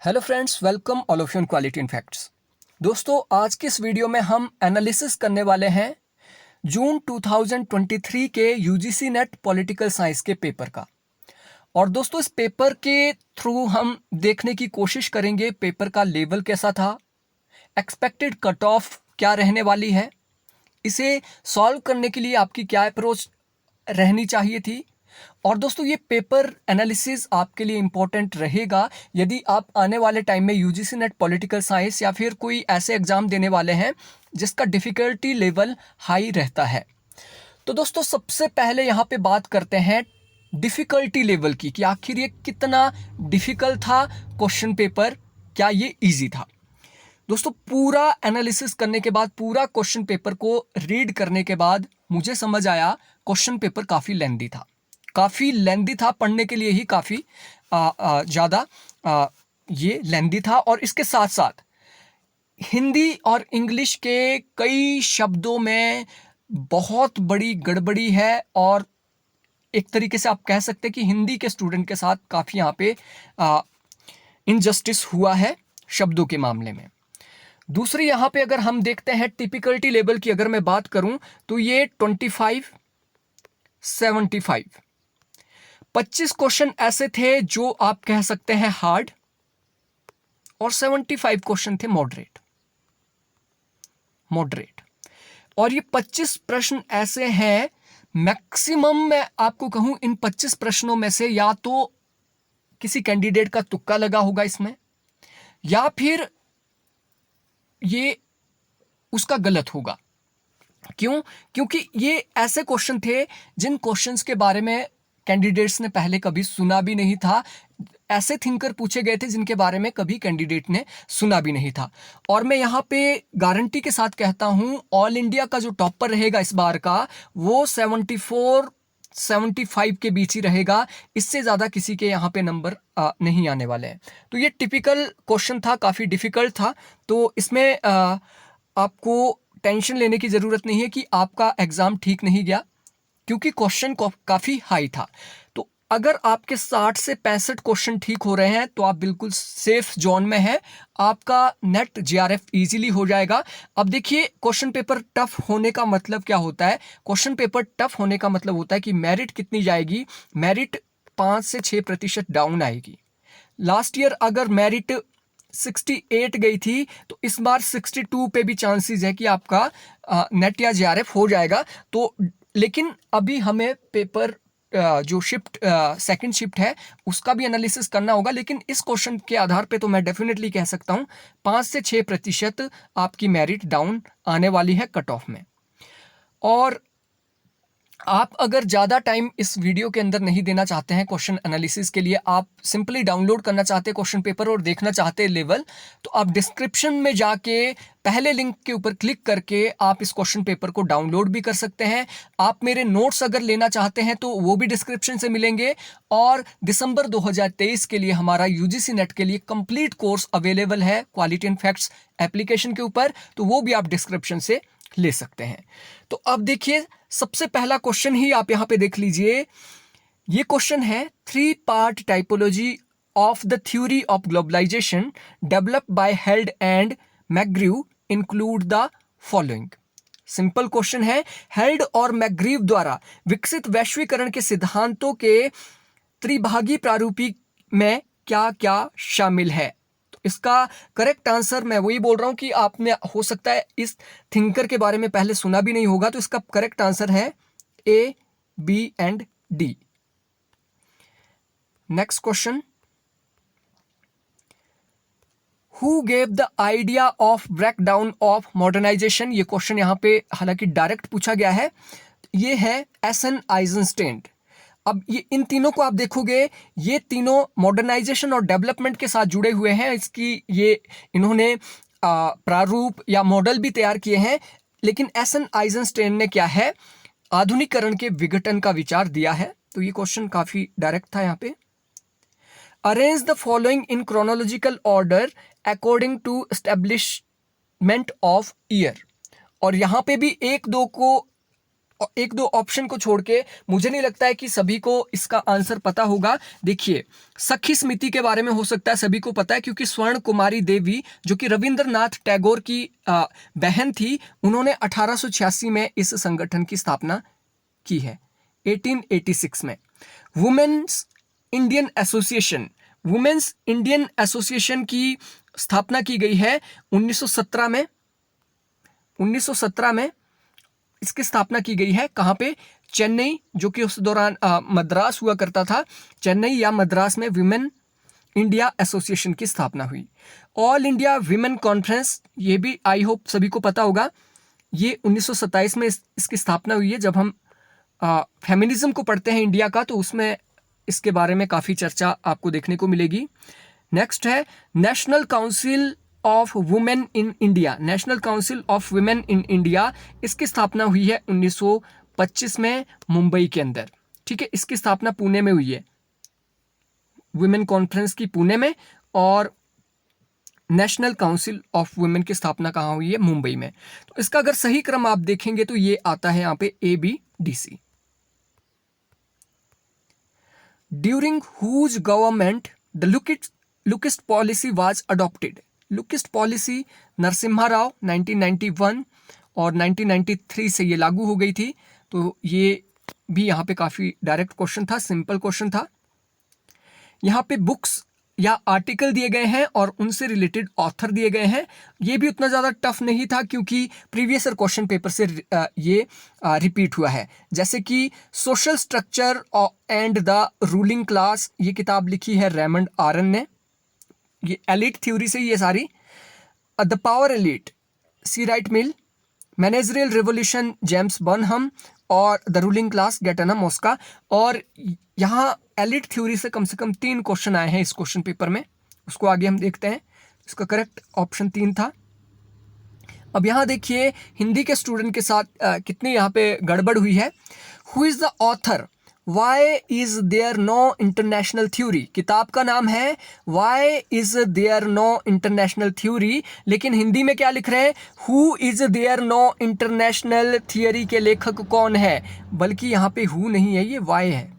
Hello friends, welcome all of you on quality in facts. दोस्तों, आज की इस वीडियो में हम एनालिसिस करने वाले हैं जून 2023 के यूजीसी नेट पॉलिटिकल साइंस के पेपर का। और दोस्तों, इस पेपर के थ्रू हम देखने की कोशिश करेंगे पेपर का लेवल कैसा था, एक्सपेक्टेड कट ऑफ क्या रहने वाली है, इसे सॉल्व करने के लिए आपकी क्या अप्रोच रहनी चाहिए थी। और दोस्तों, ये पेपर एनालिसिस आपके लिए इम्पोर्टेंट रहेगा यदि आप आने वाले टाइम में यूजीसी नेट पॉलिटिकल साइंस या फिर कोई ऐसे एग्जाम देने वाले हैं जिसका डिफ़िकल्टी लेवल हाई रहता है। तो दोस्तों, सबसे पहले यहाँ पे बात करते हैं डिफ़िकल्टी लेवल की कि आखिर ये कितना डिफ़िकल्ट था क्वेश्चन पेपर, क्या ये ईजी था। दोस्तों, पूरा एनालिसिस करने के बाद, पूरा क्वेश्चन पेपर को रीड करने के बाद मुझे समझ आया क्वेश्चन पेपर काफ़ी लेंदी था, पढ़ने के लिए ही काफ़ी ज़्यादा ये लेंदी था। और इसके साथ साथ हिंदी और इंग्लिश के कई शब्दों में बहुत बड़ी गड़बड़ी है और एक तरीके से आप कह सकते हैं कि हिंदी के स्टूडेंट के साथ काफ़ी यहाँ पे इनजस्टिस हुआ है शब्दों के मामले में। दूसरी यहाँ पे अगर हम देखते हैं टिपिकलिटी लेवल की, अगर मैं बात करूं तो ये 25, 75, 25 क्वेश्चन ऐसे थे जो आप कह सकते हैं हार्ड और 75 क्वेश्चन थे मॉडरेट। और ये 25 प्रश्न ऐसे हैं, मैक्सिमम मैं आपको कहूं इन 25 प्रश्नों में से या तो किसी कैंडिडेट का तुक्का लगा होगा इसमें, या फिर ये उसका गलत होगा। क्यों? क्योंकि ये ऐसे क्वेश्चन थे जिन क्वेश्चंस के बारे में कैंडिडेट्स ने पहले कभी सुना भी नहीं था। ऐसे थिंकर पूछे गए थे जिनके बारे में कभी कैंडिडेट ने सुना भी नहीं था। और मैं यहाँ पे गारंटी के साथ कहता हूँ, ऑल इंडिया का जो टॉपर रहेगा इस बार का, वो 74, 75 के बीच ही रहेगा। इससे ज़्यादा किसी के यहाँ पे नंबर नहीं आने वाले हैं। तो ये टिपिकल क्वेश्चन था, काफ़ी डिफ़िकल्ट था। तो इसमें आपको टेंशन लेने की ज़रूरत नहीं है कि आपका एग्ज़ाम ठीक नहीं गया, क्योंकि क्वेश्चन काफ़ी हाई था। तो अगर आपके 60 से 65 क्वेश्चन ठीक हो रहे हैं तो आप बिल्कुल सेफ जोन में हैं, आपका नेट जीआरएफ इजीली हो जाएगा। अब देखिए, क्वेश्चन पेपर टफ होने का मतलब क्या होता है? क्वेश्चन पेपर टफ होने का मतलब होता है कि मेरिट कितनी जाएगी? मेरिट 5 से 6% डाउन आएगी। लास्ट ईयर अगर मेरिट 68 गई थी तो इस बार 62 पे भी चांसेस है कि आपका नेट या जीआरएफ हो जाएगा। तो लेकिन अभी हमें पेपर जो शिफ्ट सेकंड शिफ्ट है उसका भी एनालिसिस करना होगा। लेकिन इस क्वेश्चन के आधार पे तो मैं डेफिनेटली कह सकता हूँ 5 से 6% आपकी मेरिट डाउन आने वाली है कट ऑफ में। और आप अगर ज़्यादा टाइम इस वीडियो के अंदर नहीं देना चाहते हैं क्वेश्चन एनालिसिस के लिए, आप सिंपली डाउनलोड करना चाहते हैं क्वेश्चन पेपर और देखना चाहते हैं लेवल, तो आप डिस्क्रिप्शन में जाके पहले लिंक के ऊपर क्लिक करके आप इस क्वेश्चन पेपर को डाउनलोड भी कर सकते हैं। आप मेरे नोट्स अगर लेना चाहते हैं तो वो भी डिस्क्रिप्शन से मिलेंगे। और दिसंबर 2023 के लिए हमारा यूजीसी नेट के लिए कंप्लीट कोर्स अवेलेबल है क्वालिटी एंड फैक्ट्स एप्लीकेशन के ऊपर, तो वो भी आप डिस्क्रिप्शन से ले सकते हैं। तो अब देखिए, सबसे पहला क्वेश्चन ही आप यहां पे देख लीजिए। ये क्वेश्चन है 3 part typology of the theory of globalization developed by Held and McGrew include the following. Simple question है, हेल्ड और मैकग्रीव द्वारा विकसित वैश्वीकरण के सिद्धांतों के त्रिभागी प्रारूपी में क्या क्या शामिल है? इसका करेक्ट आंसर, मैं वही बोल रहा हूं कि आपने हो सकता है इस थिंकर के बारे में पहले सुना भी नहीं होगा, तो इसका करेक्ट आंसर है A, B and D. Next question, who gave the idea of breakdown of modernization? ये क्वेश्चन यहां पे हालांकि डायरेक्ट पूछा गया है। ये है एस.एन. आइजनस्टाइन। अब ये इन तीनों को आप देखोगे, ये तीनों मॉडर्नाइजेशन और डेवलपमेंट के साथ जुड़े हुए हैं। इसकी ये इन्होंने प्रारूप या मॉडल भी तैयार किए हैं। लेकिन एस.एन. आइजनस्टाइन ने क्या है, आधुनिकीकरण के विघटन का विचार दिया है। तो ये क्वेश्चन काफी डायरेक्ट था यहाँ पे। Arrange the following in chronological order according to establishment of year. और यहाँ पे भी 1, 2 को एक दो ऑप्शन को छोड़ के मुझे नहीं लगता है कि सभी को इसका आंसर पता होगा। देखिए, सखी समिति के बारे में हो सकता है सभी को पता है, क्योंकि स्वर्ण कुमारी देवी जो कि रविंद्रनाथ टैगोर की बहन थी, उन्होंने 1886 में इस संगठन की स्थापना की है, 1886 में। Women's Indian association, women's Indian association की स्थापना की गई है 1917 में। 1917 में इसकी स्थापना की गई है। कहाँ पे? चेन्नई, जो कि उस दौरान मद्रास हुआ करता था। चेन्नई या मद्रास में विमेन इंडिया एसोसिएशन की स्थापना हुई। ऑल इंडिया विमेन कॉन्फ्रेंस, ये भी आई होप सभी को पता होगा, ये 1927 में इसकी स्थापना हुई है। जब हम फेमिनिज्म को पढ़ते हैं इंडिया का, तो उसमें इसके बारे में काफ़ी चर्चा आपको देखने को मिलेगी। नेक्स्ट है national council of women in India, national council of women in India, इसकी स्थापना हुई है 1925 में मुंबई के अंदर। ठीक है, इसकी स्थापना पुणे में हुई है, वुमेन कॉन्फ्रेंस की पुणे में, और नेशनल काउंसिल ऑफ वुमेन की स्थापना कहाँ हुई है? मुंबई में। तो इसका अगर सही क्रम आप देखेंगे तो ये आता है यहाँ पे ABDC। During whose government the look east policy was adopted, look east policy Narasimha Rao 1991 और 1993 से ये लागू हो गई थी। तो ये भी यहाँ पे काफ़ी डायरेक्ट क्वेश्चन था, सिंपल क्वेश्चन था। यहाँ पे बुक्स या आर्टिकल दिए गए हैं और उनसे रिलेटेड ऑथर दिए गए हैं। ये भी उतना ज़्यादा टफ नहीं था, क्योंकि प्रीवियस ईयर क्वेश्चन पेपर से ये रिपीट हुआ है। जैसे कि social structure and the ruling class, ये किताब लिखी है रेमंड आरन ने, ये एलिट थ्योरी से ये सारी। The power elite C Wright Mill, managerial revolution James Burnham, और the ruling class Gaetano Mosca. और यहाँ एलिट थ्योरी से कम 3 क्वेश्चन आए हैं इस क्वेश्चन पेपर में, उसको आगे हम देखते हैं। इसका करेक्ट ऑप्शन 3 था। अब यहाँ देखिए हिंदी के स्टूडेंट के साथ कितनी यहाँ पे गड़बड़ हुई है। Who is the author, why is there no international theory, किताब का नाम है why is there no international theory, लेकिन हिंदी में क्या लिख रहे हैं? Who is there no international theory के लेखक कौन है, बल्कि यहाँ पे हु नहीं है, ये वाई है।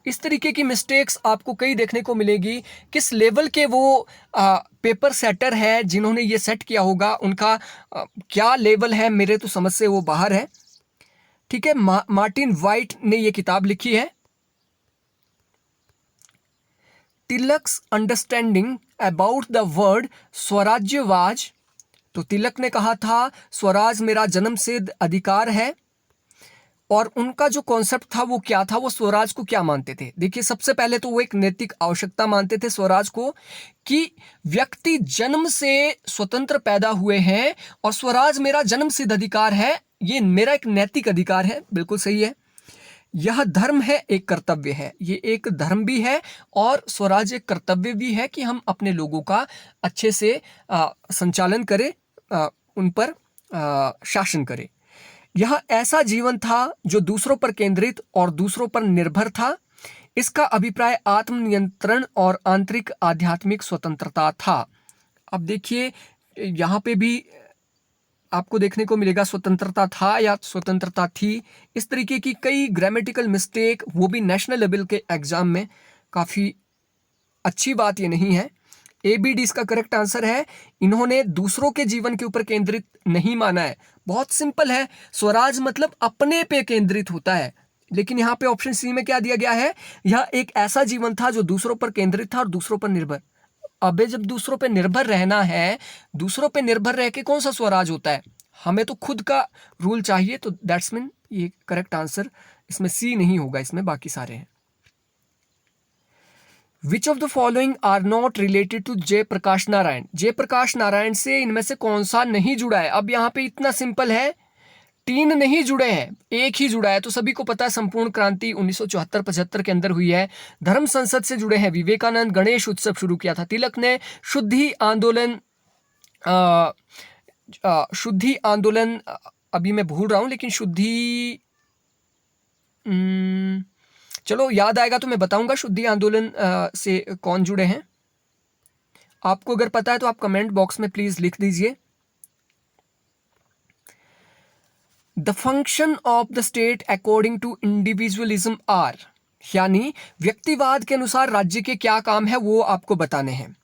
इस तरीके की मिस्टेक्स आपको कई देखने को मिलेगी। किस लेवल के वो पेपर सेटर है जिन्होंने ये सेट किया होगा, उनका क्या लेवल है, मेरे तो समझ से वो बाहर है। ठीक है, मार्टिन वाइट ने ये किताब लिखी है, Tilak's understanding about the word स्वराज्यवाज। तो तिलक ने कहा था स्वराज मेरा जन्मसिद्ध अधिकार है, और उनका जो कॉन्सेप्ट था वो क्या था, वो स्वराज को क्या मानते थे? देखिए, सबसे पहले तो वो एक नैतिक आवश्यकता मानते थे स्वराज को, कि व्यक्ति जन्म से स्वतंत्र पैदा हुए हैं और स्वराज मेरा जन्मसिद्ध अधिकार है, ये मेरा एक नैतिक अधिकार है। बिल्कुल सही है। यह धर्म है, एक कर्तव्य है, ये एक धर्म भी है और स्वराज एक कर्तव्य भी है कि हम अपने लोगों का अच्छे से संचालन करें, उन पर शासन करें। यह ऐसा जीवन था जो दूसरों पर केंद्रित और दूसरों पर निर्भर था। इसका अभिप्राय आत्मनियंत्रण और आंतरिक आध्यात्मिक स्वतंत्रता था। अब देखिए यहाँ पे भी आपको देखने को मिलेगा स्वतंत्रता था या स्वतंत्रता थी। इस तरीके की कई ग्रामेटिकल मिस्टेक, वो भी नेशनल लेवल के एग्जाम में। काफ़ी अच्छी बात ये नहीं है। ABD इसका करेक्ट आंसर है। इन्होंने दूसरों के जीवन के ऊपर केंद्रित नहीं माना है। बहुत सिंपल है, स्वराज मतलब अपने पे केंद्रित होता है, लेकिन यहाँ पे ऑप्शन C में क्या दिया गया है? यह एक ऐसा जीवन था जो दूसरों पर केंद्रित था और दूसरों पर निर्भर। अबे जब दूसरों पे निर्भर रहना है, दूसरों पे निर्भर रह के कौन सा स्वराज होता है? हमें तो खुद का रूल चाहिए। तो दैट्स मीन ये करेक्ट आंसर इसमें C नहीं होगा, इसमें बाकी सारे हैं। Which of the following are not related to Jayaprakash Narayan, Jayaprakash Narayan से इनमें से कौन सा नहीं जुड़ा है? अब यहाँ पे इतना सिंपल है, 3 नहीं जुड़े हैं, एक ही जुड़ा है। तो सभी को पता है संपूर्ण क्रांति 1974-75 के अंदर हुई है। धर्म संसद से जुड़े हैं विवेकानंद, गणेश उत्सव शुरू किया था तिलक ने, शुद्धि आंदोलन अभी मैं भूल रहा हूं, लेकिन शुद्धि चलो याद आएगा तो मैं बताऊंगा शुद्धि आंदोलन से कौन जुड़े हैं। आपको अगर पता है तो आप कमेंट बॉक्स में प्लीज लिख दीजिए। The function of the state according to individualism are, यानी व्यक्तिवाद के अनुसार राज्य के क्या काम है वो आपको बताने हैं।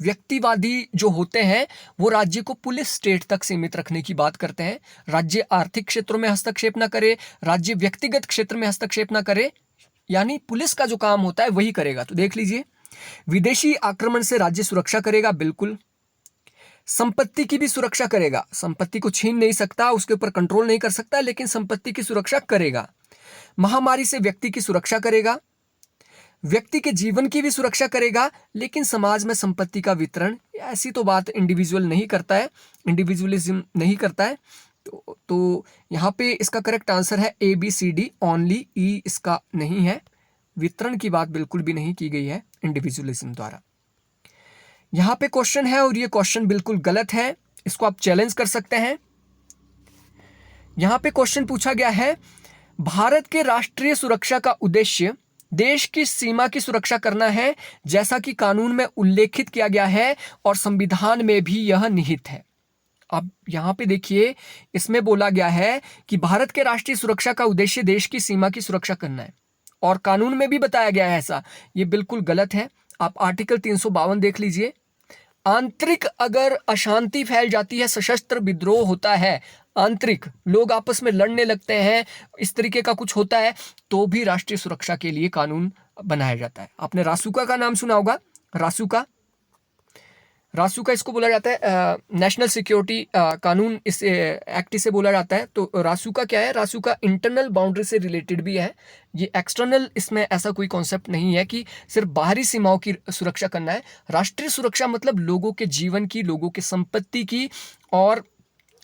व्यक्तिवादी जो होते हैं वो राज्य को पुलिस स्टेट तक सीमित रखने की बात करते हैं। राज्य आर्थिक क्षेत्रों में हस्तक्षेप ना करे, राज्य व्यक्तिगत क्षेत्र में हस्तक्षेप ना करे, यानी पुलिस का जो काम होता है वही करेगा। तो देख लीजिए, विदेशी आक्रमण से राज्य सुरक्षा करेगा, बिल्कुल। संपत्ति की भी सुरक्षा करेगा, संपत्ति को छीन नहीं सकता, उसके ऊपर कंट्रोल नहीं कर सकता, लेकिन संपत्ति की सुरक्षा करेगा। महामारी से व्यक्ति की सुरक्षा करेगा, व्यक्ति के जीवन की भी सुरक्षा करेगा, लेकिन समाज में संपत्ति का वितरण, ऐसी तो बात इंडिविजुअल नहीं करता है, इंडिविजुअलिज्म नहीं करता है। तो यहाँ पे इसका करेक्ट आंसर है A B C D, only E इसका नहीं है। वितरण की बात बिल्कुल भी नहीं की गई है इंडिविजुअलिज्म द्वारा। यहाँ पे क्वेश्चन है और ये क्वेश्चन बिल्कुल गलत है, इसको आप चैलेंज कर सकते हैं। यहाँ पे क्वेश्चन पूछा गया है, भारत के राष्ट्रीय सुरक्षा का उद्देश्य देश की सीमा की सुरक्षा करना है, जैसा कि कानून में उल्लेखित किया गया है और संविधान में भी यह निहित है। अब यहाँ पे देखिए, इसमें बोला गया है कि भारत के राष्ट्रीय सुरक्षा का उद्देश्य देश की सीमा की सुरक्षा करना है और कानून में भी बताया गया है ऐसा। ये बिल्कुल गलत है। आप आर्टिकल 352 देख लीजिए। आंतरिक अगर अशांति फैल जाती है, सशस्त्र विद्रोह होता है, आंतरिक लोग आपस में लड़ने लगते हैं, इस तरीके का कुछ होता है, तो भी राष्ट्रीय सुरक्षा के लिए कानून बनाया जाता है। आपने रासुका का नाम सुना होगा, रासुका इसको बोला जाता है नेशनल सिक्योरिटी कानून, इस एक्ट से बोला जाता है। तो रासुका क्या है? रासुका इंटरनल बाउंड्री से रिलेटेड भी है, ये एक्सटर्नल, इसमें ऐसा कोई कॉन्सेप्ट नहीं है कि सिर्फ बाहरी सीमाओं की सुरक्षा करना है। राष्ट्रीय सुरक्षा मतलब लोगों के जीवन की, लोगों की संपत्ति की और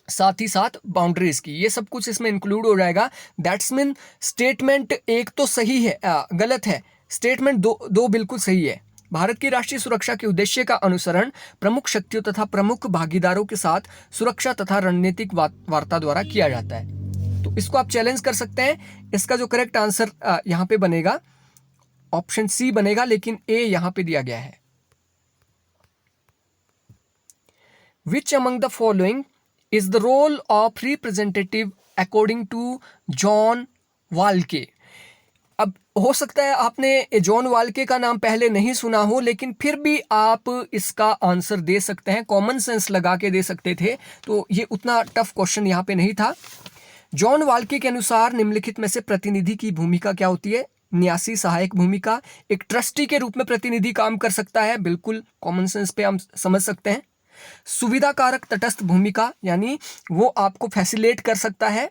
साथ ही साथ बाउंड्रीज की, ये सब कुछ इसमें इंक्लूड हो जाएगा। दैट्स मीन स्टेटमेंट एक तो सही है, गलत है, स्टेटमेंट दो बिल्कुल सही है। भारत की राष्ट्रीय सुरक्षा के उद्देश्य का अनुसरण प्रमुख शक्तियों तथा प्रमुख भागीदारों के साथ सुरक्षा तथा रणनीतिक वार्ता द्वारा किया जाता है। तो इसको आप चैलेंज कर सकते हैं। इसका जो करेक्ट आंसर यहाँ पे बनेगा ऑप्शन सी बनेगा, लेकिन ए यहाँ पे दिया गया है। Which among the following is the role of representative according to John Wahlke. अब हो सकता है आपने जॉन वाल्के का नाम पहले नहीं सुना हो, लेकिन फिर भी आप इसका आंसर दे सकते हैं, कॉमन सेंस लगा के दे सकते थे, तो ये उतना टफ क्वेश्चन यहाँ पे नहीं था। जॉन वाल्के के अनुसार निम्नलिखित में से प्रतिनिधि की भूमिका क्या होती है? न्यासी, सहायक भूमिका, एक ट्रस्टी के रूप में प्रतिनिधि काम कर सकता है, बिल्कुल कॉमन सेंस पे हम समझ सकते हैं। सुविधा कारक तटस्थ भूमिका, यानी वो आपको फैसिलेट कर सकता है।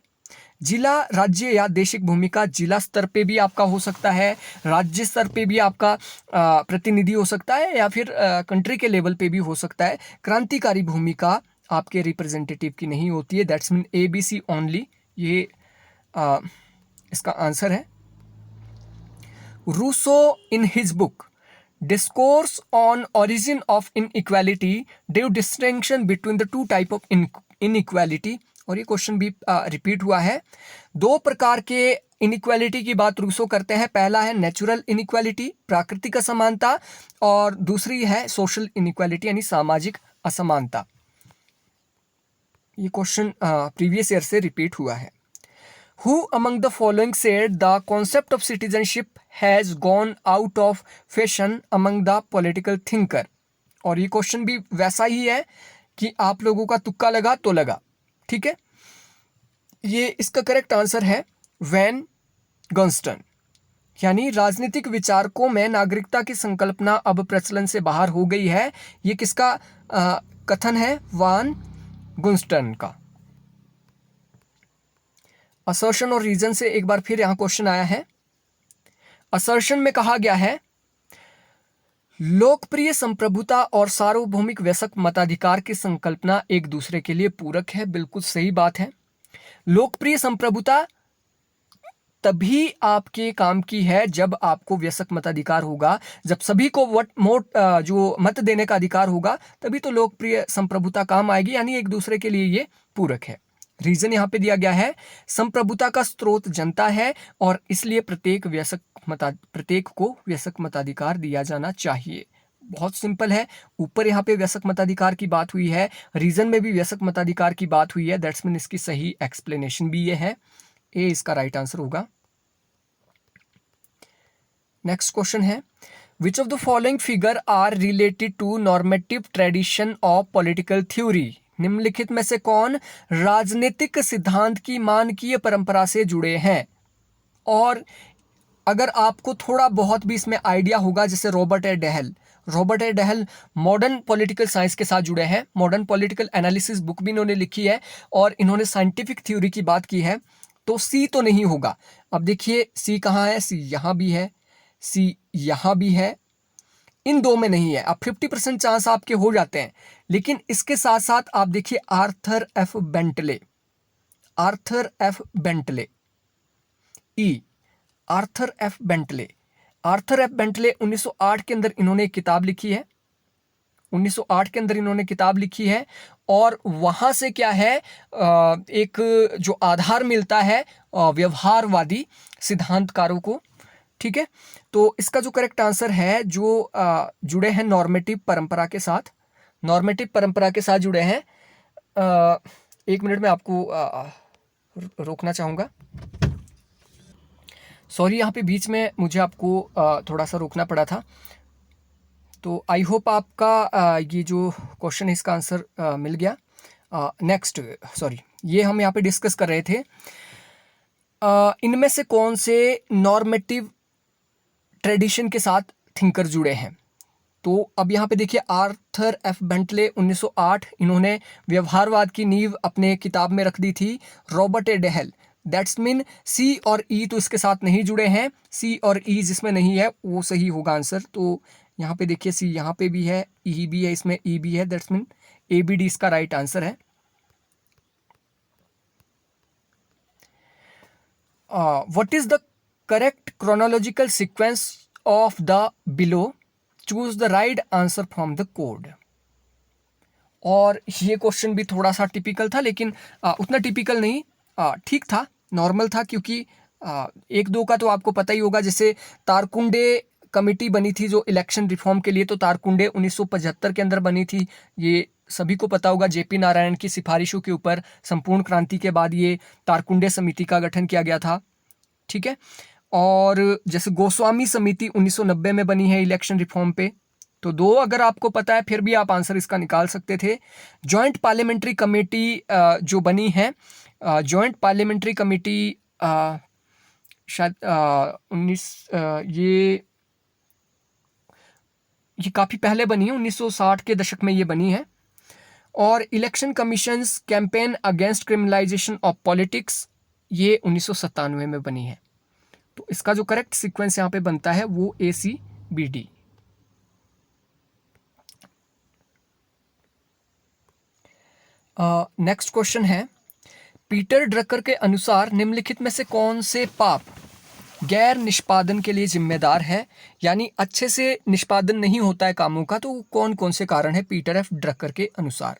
जिला, राज्य या देशिक भूमिका, जिला स्तर पे भी आपका हो सकता है, राज्य स्तर पे भी आपका प्रतिनिधि हो सकता है, या फिर कंट्री के लेवल पे भी हो सकता है। क्रांतिकारी भूमिका आपके रिप्रेजेंटेटिव की नहीं होती है। That's mean A B C only, ये इसका आंसर है। Rousseau in his book discourse on origin of inequality drew distinction between the two type of inequality, और ये क्वेश्चन भी रिपीट हुआ है। दो प्रकार के इनइक्वालिटी की बात रूसो करते हैं। पहला है नेचुरल इनइक्वालिटी, प्राकृतिक असमानता, और दूसरी है सोशल इनइक्वालिटी, यानी सामाजिक असमानता। ये क्वेश्चन प्रीवियस ईयर से रिपीट हुआ है। Who among the following said the concept of citizenship has gone out of fashion among the political thinker? और ये क्वेश्चन भी वैसा ही है कि आप लोगों का तुक्का लगा तो लगा, ठीक है। ये इसका करेक्ट आंसर है वैन गन्स्टन, यानी राजनीतिक विचारकों में नागरिकता की संकल्पना अब प्रचलन से बाहर हो गई है। ये किसका कथन है? वान गुन्स्टन का। असर्शन और रीजन से एक बार फिर यहां क्वेश्चन आया है। असर्शन में कहा गया है लोकप्रिय संप्रभुता और सार्वभौमिक वयस्क मताधिकार की संकल्पना एक दूसरे के लिए पूरक है। बिल्कुल सही बात है। लोकप्रिय संप्रभुता तभी आपके काम की है जब आपको वयस्क मताधिकार होगा, जब सभी को जो मत देने का अधिकार होगा, तभी तो लोकप्रिय संप्रभुता काम आएगी, यानी एक दूसरे के लिए ये पूरक है। रीजन यहाँ पे दिया गया है संप्रभुता का स्रोत जनता है और इसलिए प्रत्येक को वयस्क मताधिकार दिया जाना चाहिए। बहुत सिंपल है। ऊपर यहाँ पे वयस्क मताधिकार की बात हुई है, रीजन में भी वयस्क मताधिकार की बात हुई है, दैट्स मीन इसकी सही एक्सप्लेनेशन भी ये है। ए इसका राइट आंसर होगा। नेक्स्ट क्वेश्चन है, which of the following figure are related to normative tradition of political theory? निम्नलिखित में से कौन राजनीतिक सिद्धांत की मानकीय परंपरा से जुड़े हैं? और अगर आपको थोड़ा बहुत भी इसमें आइडिया होगा, जैसे Robert A Dahl modern political science के साथ जुड़े हैं, मॉडर्न पॉलिटिकल एनालिसिस बुक भी इन्होंने लिखी है और इन्होंने साइंटिफिक थ्योरी की बात की है, तो सी तो नहीं होगा। अब देखिए सी कहाँ है, सी यहाँ भी है, सी यहाँ भी है, इन दो में नहीं है। अब 50% चांस आपके हो जाते हैं, लेकिन इसके साथ साथ आप देखिए Arthur F Bentley, Arthur F Bentley 1908 के अंदर इन्होंने एक किताब लिखी है, 1908 के अंदर इन्होंने किताब लिखी है, और वहां से क्या है, एक जो आधार मिलता है व्यवहारवादी सिद्धांतकारों को। ठीक है, तो इसका जो करेक्ट आंसर है, जो जुड़े हैं नॉर्मेटिव परंपरा के साथ, जुड़े हैं। एक मिनट में आपको रोकना चाहूँगा, सॉरी, यहाँ पे बीच में मुझे आपको थोड़ा सा रोकना पड़ा था। तो आई होप आपका ये जो क्वेश्चन है इसका आंसर मिल गया। नेक्स्ट, सॉरी, ये हम यहाँ पे डिस्कस कर रहे थे, इनमें से कौन से नॉर्मेटिव ट्रेडिशन के साथ थिंकर जुड़े हैं? तो अब यहाँ पे देखिए आर्थर एफ बेंटले 1908, इन्होंने व्यवहारवाद की नींव अपने किताब में रख दी थी। रॉबर्ट ए डेहल, दैट्स मीन सी और ई तो इसके साथ नहीं जुड़े हैं, सी और ई जिसमें नहीं है वो सही होगा आंसर। तो यहाँ पे देखिए सी यहाँ पे भी है, ई भी है, इसमें ई भी है, that's mean A B D इसका राइट आंसर है। What is the correct chronological sequence of the below? Choose the right answer from the code. और ये क्वेश्चन भी थोड़ा सा टिपिकल था, लेकिन उतना टिपिकल नहीं, ठीक था, नॉर्मल था, क्योंकि एक दो का तो आपको पता ही होगा। जैसे तारकुंडे कमेटी बनी थी जो इलेक्शन रिफॉर्म के लिए, तो तारकुंडे 1975 के अंदर बनी थी, ये सभी को पता होगा। जेपी नारायण की सिफारिशों के ऊपर संपूर्ण क्रांति के बाद ये तारकुंडे समिति का गठन किया गया था। ठीक है, और जैसे गोस्वामी समिति 1990 में बनी है इलेक्शन रिफॉर्म पे। तो दो अगर आपको पता है फिर भी आप आंसर इसका निकाल सकते थे। जॉइंट पार्लियामेंट्री कमेटी जो बनी है, जॉइंट पार्लियामेंट्री कमेटी शायद 19 ये काफ़ी पहले बनी है, 1960 के दशक में ये बनी है। और election commissions campaign against criminalisation of politics, ये 1997 में बनी है। तो इसका जो करेक्ट सीक्वेंस यहाँ पे बनता है वो ACBD। नेक्स्ट क्वेश्चन है, पीटर ड्रकर के अनुसार निम्नलिखित में से कौन से पाप गैर निष्पादन के लिए जिम्मेदार है? यानी अच्छे से निष्पादन नहीं होता है कामों का, तो कौन कौन से कारण है पीटर एफ ड्रकर के अनुसार?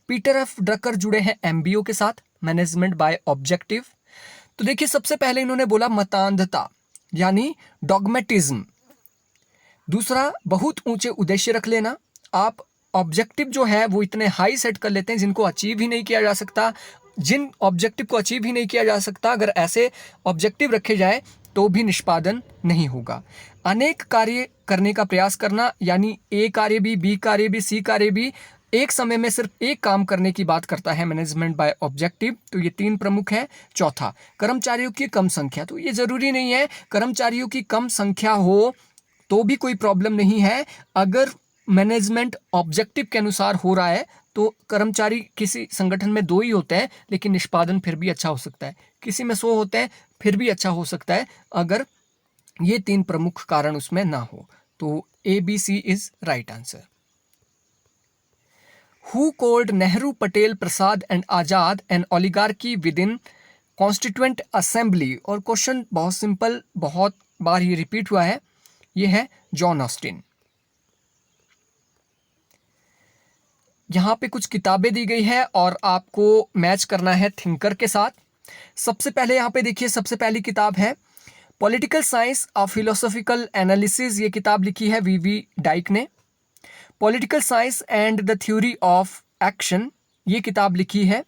पीटर एफ ड्रकर जुड़े हैं MBO के साथ, मैनेजमेंट बाय ऑब्जेक्टिव। तो देखिए सबसे पहले इन्होंने बोला मतांधता यानी डॉगमेटिज्म। दूसरा, बहुत ऊंचे उद्देश्य रख लेना। आप ऑब्जेक्टिव जो है वो इतने हाई सेट कर लेते हैं जिनको अचीव ही नहीं किया जा सकता। जिन ऑब्जेक्टिव को अचीव ही नहीं किया जा सकता, अगर ऐसे ऑब्जेक्टिव रखे जाए तो भी निष्पादन नहीं होगा। अनेक कार्य करने का प्रयास करना, यानी A कार्य भी, B कार्य भी, C कार्य भी, एक समय में सिर्फ एक काम करने की बात करता है मैनेजमेंट बाय ऑब्जेक्टिव। तो ये 3 प्रमुख है। चौथा, कर्मचारियों की कम संख्या। तो ये जरूरी नहीं है कर्मचारियों की कम संख्या हो तो भी कोई प्रॉब्लम नहीं है। अगर मैनेजमेंट ऑब्जेक्टिव के अनुसार हो रहा है तो कर्मचारी किसी संगठन में 2 ही होते हैं, लेकिन निष्पादन फिर भी अच्छा हो सकता है। किसी में 100 होते हैं, फिर भी अच्छा हो सकता है, अगर ये 3 प्रमुख कारण उसमें ना हो। तो ABC is right answer. Who called Nehru, Patel, Prasad and Azad an oligarchy within Constituent Assembly? और क्वेश्चन बहुत सिंपल, बहुत बार ये रिपीट हुआ है, ये है जॉन ऑस्टिन। यहाँ पे कुछ किताबें दी गई है और आपको मैच करना है थिंकर के साथ। सबसे पहले यहाँ पे देखिए, सबसे पहली किताब है political science of philosophical analysis. ये किताब लिखी है VV डाइक ने। Political science and the theory of action, ये किताब लिखी है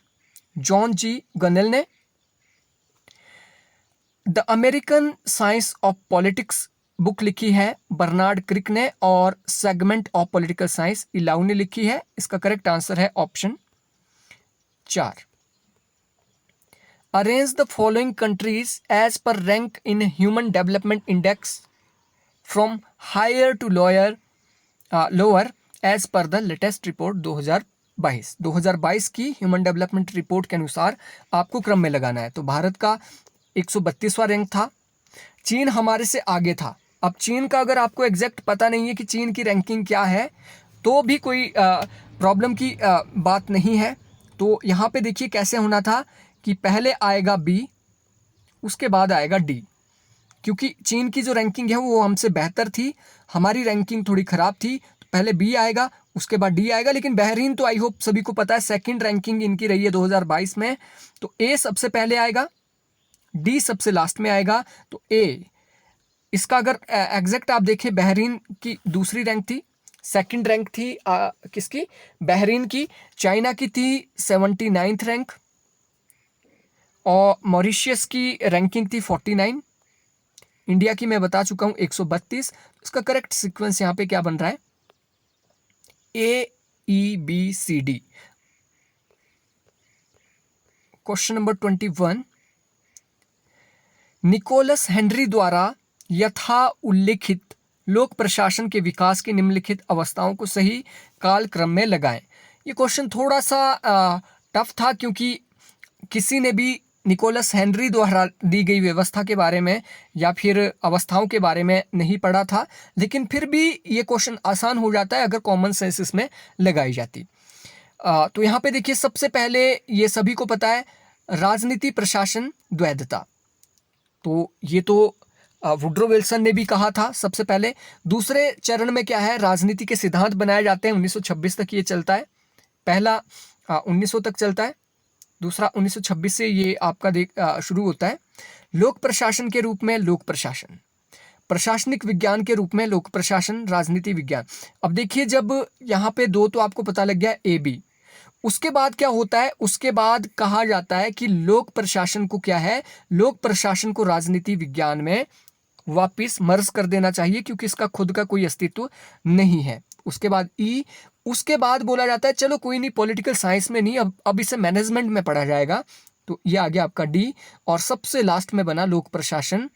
जॉन जी गनेल ने। The American science of politics book लिखी है बर्नार्ड क्रिक ने, और segment of political science Eulau ने लिखी है। इसका करेक्ट आंसर है option 4। Arrange the following countries as per rank in human development index from higher to lower as per the latest report 2022 की ह्यूमन डेवलपमेंट रिपोर्ट के अनुसार आपको क्रम में लगाना है। तो भारत का 132वां रैंक था, चीन हमारे से आगे था। अब चीन का अगर आपको एग्जैक्ट पता नहीं है कि चीन की रैंकिंग क्या है, तो भी कोई प्रॉब्लम की बात नहीं है। तो यहाँ पे देखिए कैसे होना था कि पहले आएगा बी, उसके बाद आएगा डी, क्योंकि चीन की जो रैंकिंग है वो हमसे बेहतर थी, हमारी रैंकिंग थोड़ी ख़राब थी। तो पहले बी आएगा, उसके बाद डी आएगा। लेकिन बहरीन तो आई होप सभी को पता है सेकंड रैंकिंग इनकी रही है 2022 में। तो ए सबसे पहले आएगा, डी सबसे लास्ट में आएगा। तो ए इसका अगर एग्जैक्ट आप देखें, बहरीन की दूसरी रैंक थी, सेकंड रैंक थी किसकी, बहरीन की। चाइना की थी 79th रैंक, और मॉरिशियस की रैंकिंग थी 49। इंडिया की मैं बता चुका हूं 132। इसका करेक्ट सीक्वेंस यहां पे क्या बन रहा है, AEBCD। Question number 21, Nicholas Henry द्वारा यथा उल्लिखित लोक प्रशासन के विकास की निम्नलिखित अवस्थाओं को सही काल क्रम में लगाएं। ये क्वेश्चन थोड़ा सा टफ था, क्योंकि किसी ने भी निकोलस हेनरी द्वारा दी गई व्यवस्था के बारे में या फिर अवस्थाओं के बारे में नहीं पढ़ा था। लेकिन फिर भी ये क्वेश्चन आसान हो जाता है अगर कॉमन सेंस इसमें लगाई जाती। तो यहाँ पे देखिए, सबसे पहले ये सभी को पता है, राजनीति प्रशासन द्वैधता। तो ये तो वुड्रो विल्सन ने भी कहा था सबसे पहले। दूसरे चरण में क्या है, राजनीति के सिद्धांत बनाए जाते हैं, 1926 तक ये चलता है। पहला 1900 तक चलता है, दूसरा 1926 से ये आपका शुरू होता है। लोक प्रशासन के रूप में लोक प्रशासन, प्रशासनिक विज्ञान के रूप में लोक प्रशासन, राजनीति विज्ञान। अब देखिए, जब यहाँ पे दो तो आपको पता लग गया ए बी, उसके बाद क्या होता है, उसके बाद कहा जाता है कि लोक प्रशासन को क्या है, लोक प्रशासन को राजनीति विज्ञान में वापिस मर्ज कर देना चाहिए, क्योंकि इसका खुद का कोई अस्तित्व नहीं है। उसके बाद ई, उसके बाद बोला जाता है चलो कोई नहीं, पॉलिटिकल साइंस में नहीं, अब इसे मैनेजमेंट में पढ़ा जाएगा। तो ये आ गया आपका डी, और सबसे लास्ट में बना लोक प्रशासन,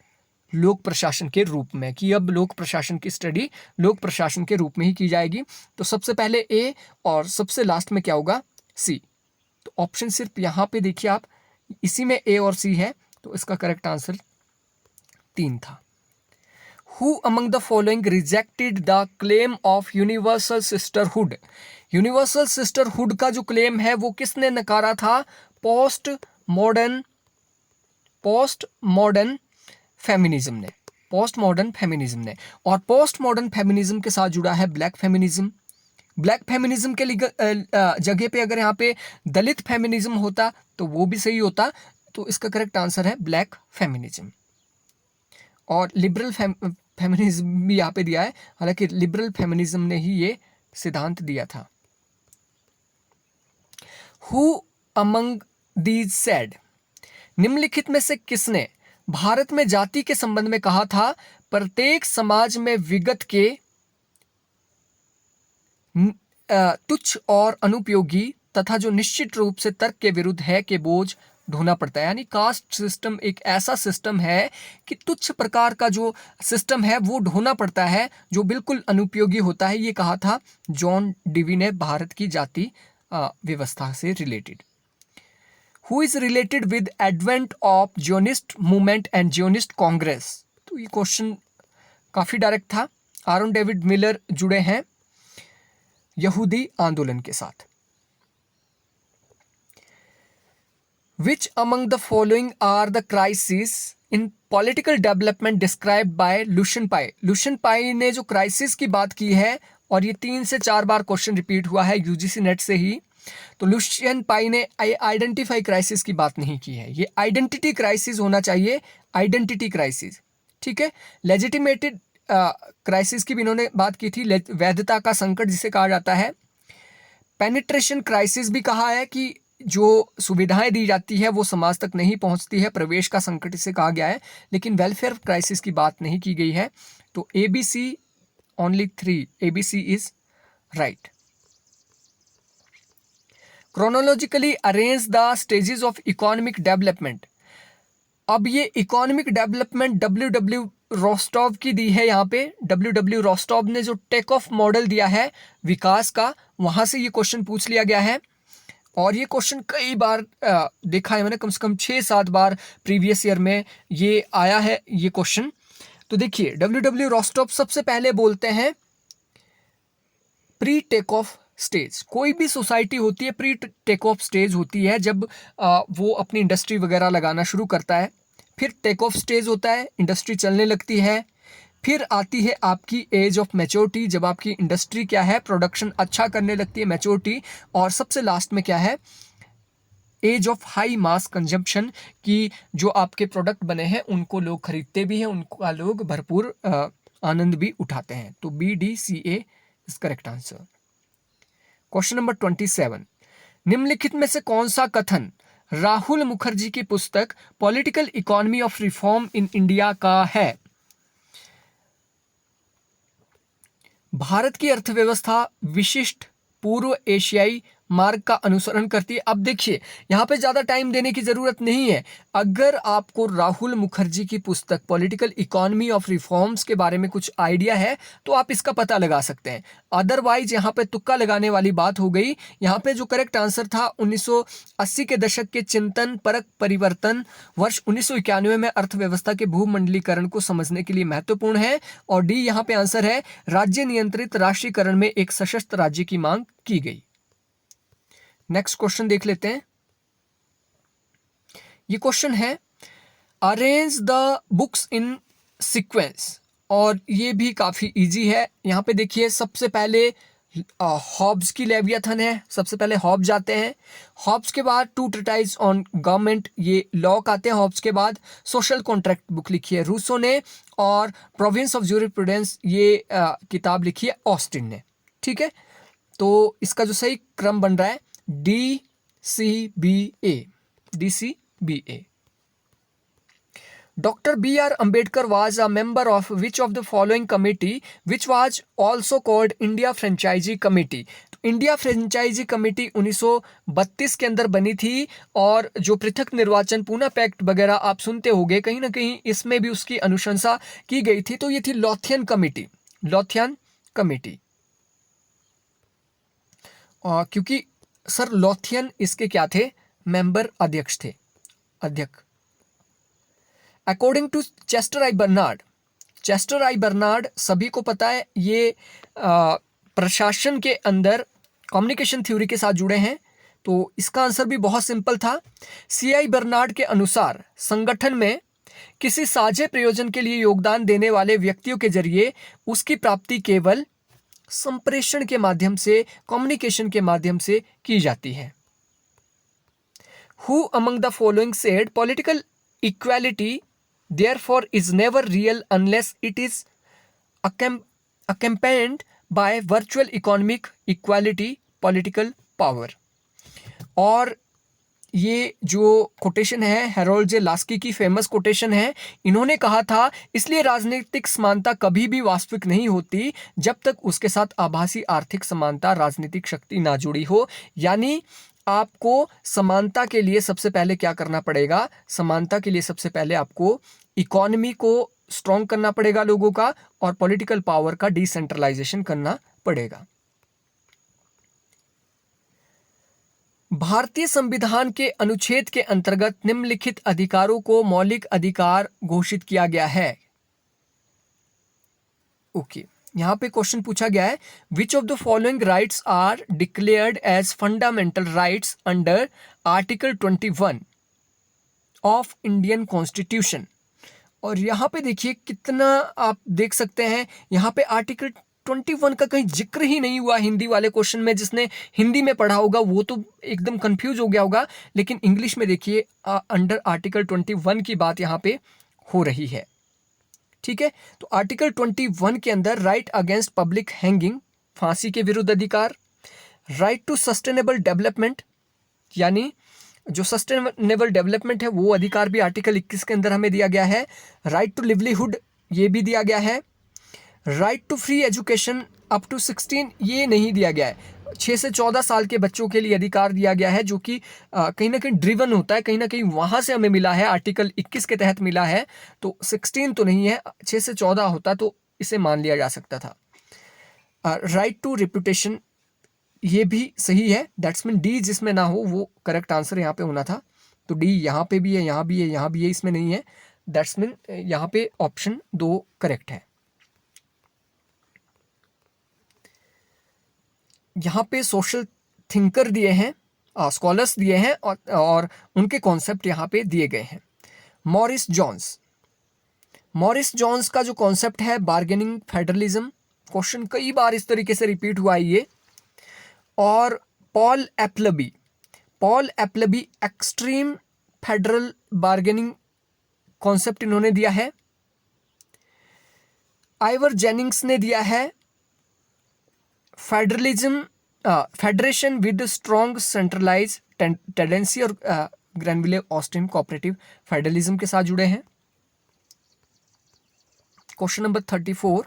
लोक प्रशासन के रूप में, कि अब लोक प्रशासन की स्टडी लोक प्रशासन के रूप में ही की जाएगी। तो सबसे पहले ए और सबसे लास्ट में क्या होगा, सी। तो ऑप्शन सिर्फ यहाँ पे देखिए आप, इसी में ए और सी है। तो इसका करेक्ट आंसर 3 था। Who among the following rejected the claim of universal sisterhood? Universal sisterhood का जो क्लेम है वो किसने नकारा था, पोस्ट मॉडर्न फेमिनिज्म ने, पोस्ट मॉडर्न फेमिनिज्म ने। और पोस्ट मॉडर्न फेमिनिज्म के साथ जुड़ा है ब्लैक फेमिनिज्म। ब्लैक फेमिनिज्म के जगह पे अगर यहाँ पे दलित फेमिनिज्म होता तो वो भी सही होता। तो इसका करेक्ट आंसर है ब्लैक फेमिनिज्म। और लिबरल फेमिनिज्म भी यहाँ पे दिया है, हालांकि लिबरल फेमिनिज्म ने ही ये सिद्धांत दिया था। Who among these said? निम्नलिखित में से किसने भारत में जाति के संबंध में कहा था, प्रत्येक समाज में विगत के तुच्छ और अनुपयोगी तथा जो निश्चित रूप से तर्क के विरुद्ध है के बोझ ढोना पड़ता है। यानी कास्ट सिस्टम एक ऐसा सिस्टम है कि तुच्छ प्रकार का जो सिस्टम है वो ढोना पड़ता है, जो बिल्कुल अनुपयोगी होता है। ये कहा था जॉन डिवी ने भारत की जाति व्यवस्था से related. Who is related with advent of Zionist movement and Zionist Congress? तो ये क्वेश्चन काफी डायरेक्ट था। आरोन डेविड मिलर जुड़े हैं यहूदी आंदोलन के साथ। Which among the following are the crises in political development described by Lucian Pye? Lucian Pye ने जो क्राइसिस की बात की है, और ये 3 से 4 बार क्वेश्चन रिपीट हुआ है यूजीसी नेट से ही। तो लुशियन पाई ने आइडेंटिफाई क्राइसिस की बात नहीं की है, ये आइडेंटिटी क्राइसिस होना चाहिए, आइडेंटिटी क्राइसिस। ठीक है, क्राइसिस की भी इन्होंने बात की थी, वैधता का संकट जिसे कहा जाता है। पेनिट्रेशन क्राइसिस भी कहा है कि जो सुविधाएं दी जाती है वो समाज तक नहीं पहुंचती है, प्रवेश का संकट इसे कहा गया है, लेकिन वेलफेयर क्राइसिस की बात नहीं की गई है। तो ABC only 3, ABC is right. Chronologically arrange the stages of economic development. अब ये इकोनॉमिक डेवलपमेंट WW रोस्टोव की दी है। यहाँ पे WW रोस्टोव ने जो टेक ऑफ मॉडल दिया है विकास का, वहां से ये क्वेश्चन पूछ लिया गया है। और ये क्वेश्चन कई बार देखा है मैंने, कम से कम 6-7 बार प्रीवियस ईयर में ये आया है ये क्वेश्चन। तो देखिए WW रोस्टोव सबसे पहले बोलते हैं प्री टेक ऑफ स्टेज। कोई भी सोसाइटी होती है प्री टेक ऑफ स्टेज होती है, जब वो अपनी इंडस्ट्री वगैरह लगाना शुरू करता है। फिर टेक ऑफ स्टेज होता है, इंडस्ट्री चलने लगती है। फिर आती है आपकी एज ऑफ मैच्योरिटी, जब आपकी इंडस्ट्री क्या है, प्रोडक्शन अच्छा करने लगती है, मैच्योरिटी। और सबसे लास्ट में क्या है, age of high mass consumption, की जो आपके प्रोडक्ट बने हैं उनको लोग खरीदते भी हैं, उनका लोग भरपूर आनंद भी उठाते हैं। तो BDCA is correct answer. Question number 27, निम्नलिखित में से कौन सा कथन राहुल मुखर्जी की पुस्तक political economy of reform in India का है? भारत की अर्थव्यवस्था विशिष्ट पूर्व एशियाई मार्ग का अनुसरण करती है। अब देखिए यहाँ पे ज़्यादा टाइम देने की ज़रूरत नहीं है। अगर आपको राहुल मुखर्जी की पुस्तक पॉलिटिकल इकोनॉमी ऑफ रिफॉर्म्स के बारे में कुछ आइडिया है तो आप इसका पता लगा सकते हैं। अदरवाइज यहाँ पे तुक्का लगाने वाली बात हो गई। यहाँ पे जो करेक्ट आंसर था 1980 के दशक के चिंतन परक परिवर्तन वर्ष 1991 में अर्थव्यवस्था के भूमंडलीकरण को समझने के लिए महत्वपूर्ण है। और डी यहाँ पे आंसर है, राज्य नियंत्रित राष्ट्रीयकरण में एक सशक्त राज्य की मांग की गई। नेक्स्ट क्वेश्चन देख लेते हैं। ये क्वेश्चन है arrange the books in sequence, और ये भी काफी इजी है। यहाँ पे देखिए सबसे पहले हॉब्स की लेवियाथन है, सबसे पहले हॉब्स आते हैं। हॉब्स के बाद टू ट्रीटाइज ऑन गवर्नमेंट, ये लॉक आते हैं। हॉब्स के बाद सोशल कॉन्ट्रैक्ट बुक लिखी है रूसो ने, और प्रोविंस ऑफ ज्यूरिस्प्रूडेंस ये किताब लिखी है ऑस्टिन ने। ठीक है, तो इसका जो सही क्रम बन रहा है DCBA। Dr. B.R. Ambedkar was a member of which of the following committee, which was also called India Franchisee Committee? India franchisee committee 1932 के अंदर बनी थी। और जो पृथक निर्वाचन पूना पैक्ट वगैरह आप सुनते होंगे, कहीं ना कहीं इसमें भी उसकी अनुशंसा की गई थी। तो ये थी लोथियन कमेटी, लोथियन कमेटी। क्योंकि सर लोथियन इसके क्या थे, मेंबर अध्यक्ष थे, अध्यक्ष। According to Chester I Barnard, Chester I Barnard सभी को पता है, ये प्रशासन के अंदर कम्युनिकेशन थ्योरी के साथ जुड़े हैं। तो इसका आंसर भी बहुत सिंपल था। CI बर्नार्ड के अनुसार संगठन में किसी साझे प्रयोजन के लिए योगदान देने वाले व्यक्तियों के जरिए उसकी प्राप्ति केवल संप्रेषण के माध्यम से, कम्युनिकेशन के माध्यम से की जाती है। Who among the following said political equality therefore is never real unless it is accompanied by virtual economic equality, political power? और ये जो कोटेशन है हेरोल्ड जे लास्की की फेमस कोटेशन है। इन्होंने कहा था, इसलिए राजनीतिक समानता कभी भी वास्तविक नहीं होती जब तक उसके साथ आभासी आर्थिक समानता, राजनीतिक शक्ति ना जुड़ी हो। यानी आपको समानता के लिए सबसे पहले क्या करना पड़ेगा, समानता के लिए सबसे पहले आपको इकोनॉमी को स्ट्रॉन्ग करना पड़ेगा लोगों का, और पॉलिटिकल पावर का डिसेंट्रलाइजेशन करना पड़ेगा। भारतीय संविधान के अनुच्छेद के अंतर्गत निम्नलिखित अधिकारों को मौलिक अधिकार घोषित किया गया है। ओके, यहाँ पे क्वेश्चन पूछा गया है, which of the following rights are declared as fundamental rights under article 21 of Indian constitution. और यहाँ पे देखिए कितना आप देख सकते हैं, यहाँ पे आर्टिकल 21 का कहीं जिक्र ही नहीं हुआ। हिंदी वाले क्वेश्चन में जिसने हिंदी में पढ़ा होगा वो तो एकदम कंफ्यूज हो गया होगा, लेकिन इंग्लिश में देखिए अंडर आर्टिकल 21 की बात यहाँ पे हो रही है। ठीक है। तो आर्टिकल 21 के अंदर राइट अगेंस्ट पब्लिक हैंगिंग, फांसी के विरुद्ध अधिकार, राइट टू सस्टेनेबल डेवलपमेंट, यानी जो सस्टेनेबल डेवलपमेंट है वो अधिकार भी आर्टिकल 21 के अंदर हमें दिया गया है। राइट टू लिवलीहुड ये भी दिया गया है। Right to free education up to 16 ये नहीं दिया गया है। 6 से 14 साल के बच्चों के लिए अधिकार दिया गया है, जो कि कहीं ना कहीं ड्रिवन होता है, कहीं ना कहीं वहाँ से हमें मिला है, आर्टिकल 21 के तहत मिला है। तो 16 तो नहीं है, 6 से 14 होता तो इसे मान लिया जा सकता था। राइट टू रेपुटेशन ये भी सही है। दैट्स मीन डी जिसमें ना हो वो करेक्ट आंसर यहाँ पे होना था। तो डी यहाँ पे भी है, यहाँ भी है, यहाँ भी है, इसमें नहीं है। दैट्स मीन यहाँ पे ऑप्शन 2 करेक्ट है। यहाँ पे सोशल थिंकर दिए हैं, स्कॉलर्स दिए हैं, और उनके कॉन्सेप्ट यहाँ पे दिए गए हैं। मॉरिस जॉन्स का जो कॉन्सेप्ट है बार्गेनिंग फेडरलिज्म, क्वेश्चन कई बार इस तरीके से रिपीट हुआ है ये। और Paul Appleby extreme federal bargaining concept इन्होंने दिया है। आइवर जेनिंग्स ने दिया है federation with strong centralize tendency, और ग्रैनविले ऑस्टिन कोऑपरेटिव फेडरलिज्म के साथ जुड़े हैं। क्वेश्चन नंबर 34,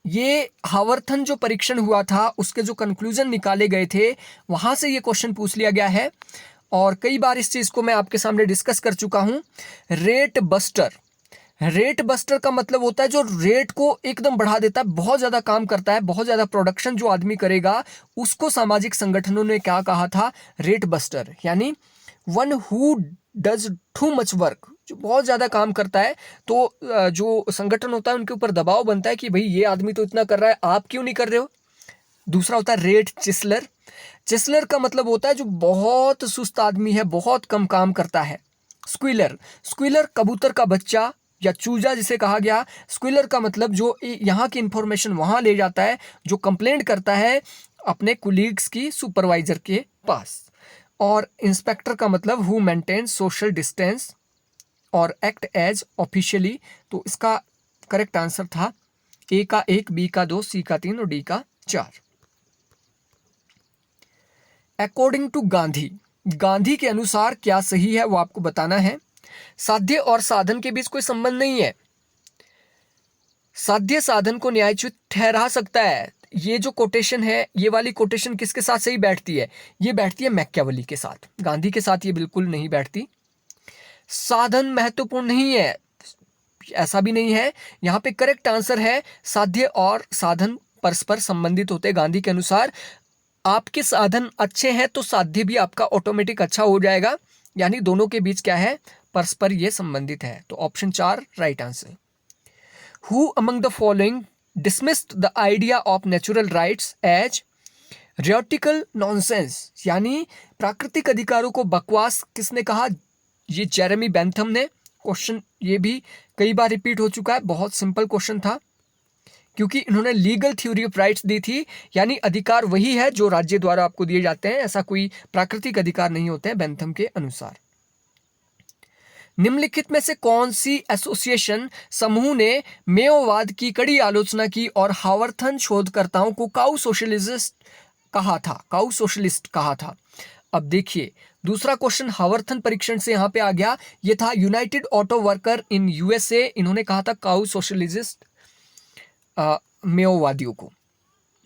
ये हावर्थन जो परीक्षण हुआ था उसके जो कंक्लूजन निकाले गए थे वहां से ये क्वेश्चन पूछ लिया गया है, और कई बार इस चीज को मैं आपके सामने डिस्कस कर चुका हूं। रेट बस्टर का मतलब होता है जो रेट को एकदम बढ़ा देता है, बहुत ज्यादा काम करता है, बहुत ज्यादा प्रोडक्शन जो आदमी करेगा उसको सामाजिक संगठनों ने क्या कहा था, रेट बस्टर, यानी one who does too much work, जो बहुत ज़्यादा काम करता है। तो जो संगठन होता है उनके ऊपर दबाव बनता है कि भाई ये आदमी तो इतना कर रहा है, आप क्यों नहीं कर रहे हो। दूसरा होता है रेट चिसलर का मतलब होता है जो बहुत सुस्त आदमी है, बहुत कम काम करता है। स्क्विलर कबूतर का बच्चा या चूजा जिसे कहा गया। स्क्विलर का मतलब जो यहाँ की इंफॉर्मेशन वहाँ ले जाता है, जो कंप्लेंट करता है अपने कुलीग्स की सुपरवाइजर के पास। और इंस्पेक्टर का मतलब हु मेंटेन सोशल डिस्टेंस और एक्ट एज ऑफिशियली। तो इसका करेक्ट आंसर था ए का 1, बी का 2, सी का 3 और डी का 4। अकॉर्डिंग टू गांधी के अनुसार क्या सही है वो आपको बताना है। साध्य और साधन के बीच कोई संबंध नहीं है। साध्य साधन को न्यायोचित ठहरा सकता है। ये जो कोटेशन है, ये वाली कोटेशन किसके साथ सही बैठती है, ये बैठती है मैकियावेली के साथ, गांधी के साथ ये बिल्कुल नहीं बैठती। साधन महत्वपूर्ण नहीं है, ऐसा भी नहीं है। यहाँ पे करेक्ट आंसर है साध्य और साधन परस्पर संबंधित होते हैं गांधी के अनुसार। आपके साधन अच्छे हैं तो साध्य भी आपका ऑटोमेटिक अच्छा हो जाएगा, यानी दोनों के बीच क्या है, परस्पर ये संबंधित है। तो option 4 right answer. Who among the following dismissed the idea of natural rights as theoretical nonsense, यानी प्राकृतिक अधिकारों को बकवास किसने कहा, ये जेरेमी बेंथम ने। क्वेश्चन ये भी कई बार रिपीट हो चुका है, बहुत सिंपल क्वेश्चन था क्योंकि इन्होंने लीगल थ्योरी ऑफ राइट्स दी थी, यानी अधिकार वही है जो राज्य द्वारा आपको दिए जाते हैं, ऐसा कोई प्राकृतिक अधिकार नहीं होते हैं बेंथम के अनुसार। निम्नलिखित में से कौन सी एसोसिएशन समूह ने मेयोवाद की कड़ी आलोचना की और हावर्थन शोधकर्ताओं को काउ सोशलिस्ट कहा था। अब देखिए दूसरा क्वेश्चन हावर्थन परीक्षण से यहाँ पे आ गया, ये था United auto worker in USA, इन्होंने कहा था काउ सोशलिस्ट मेयोवादियों को।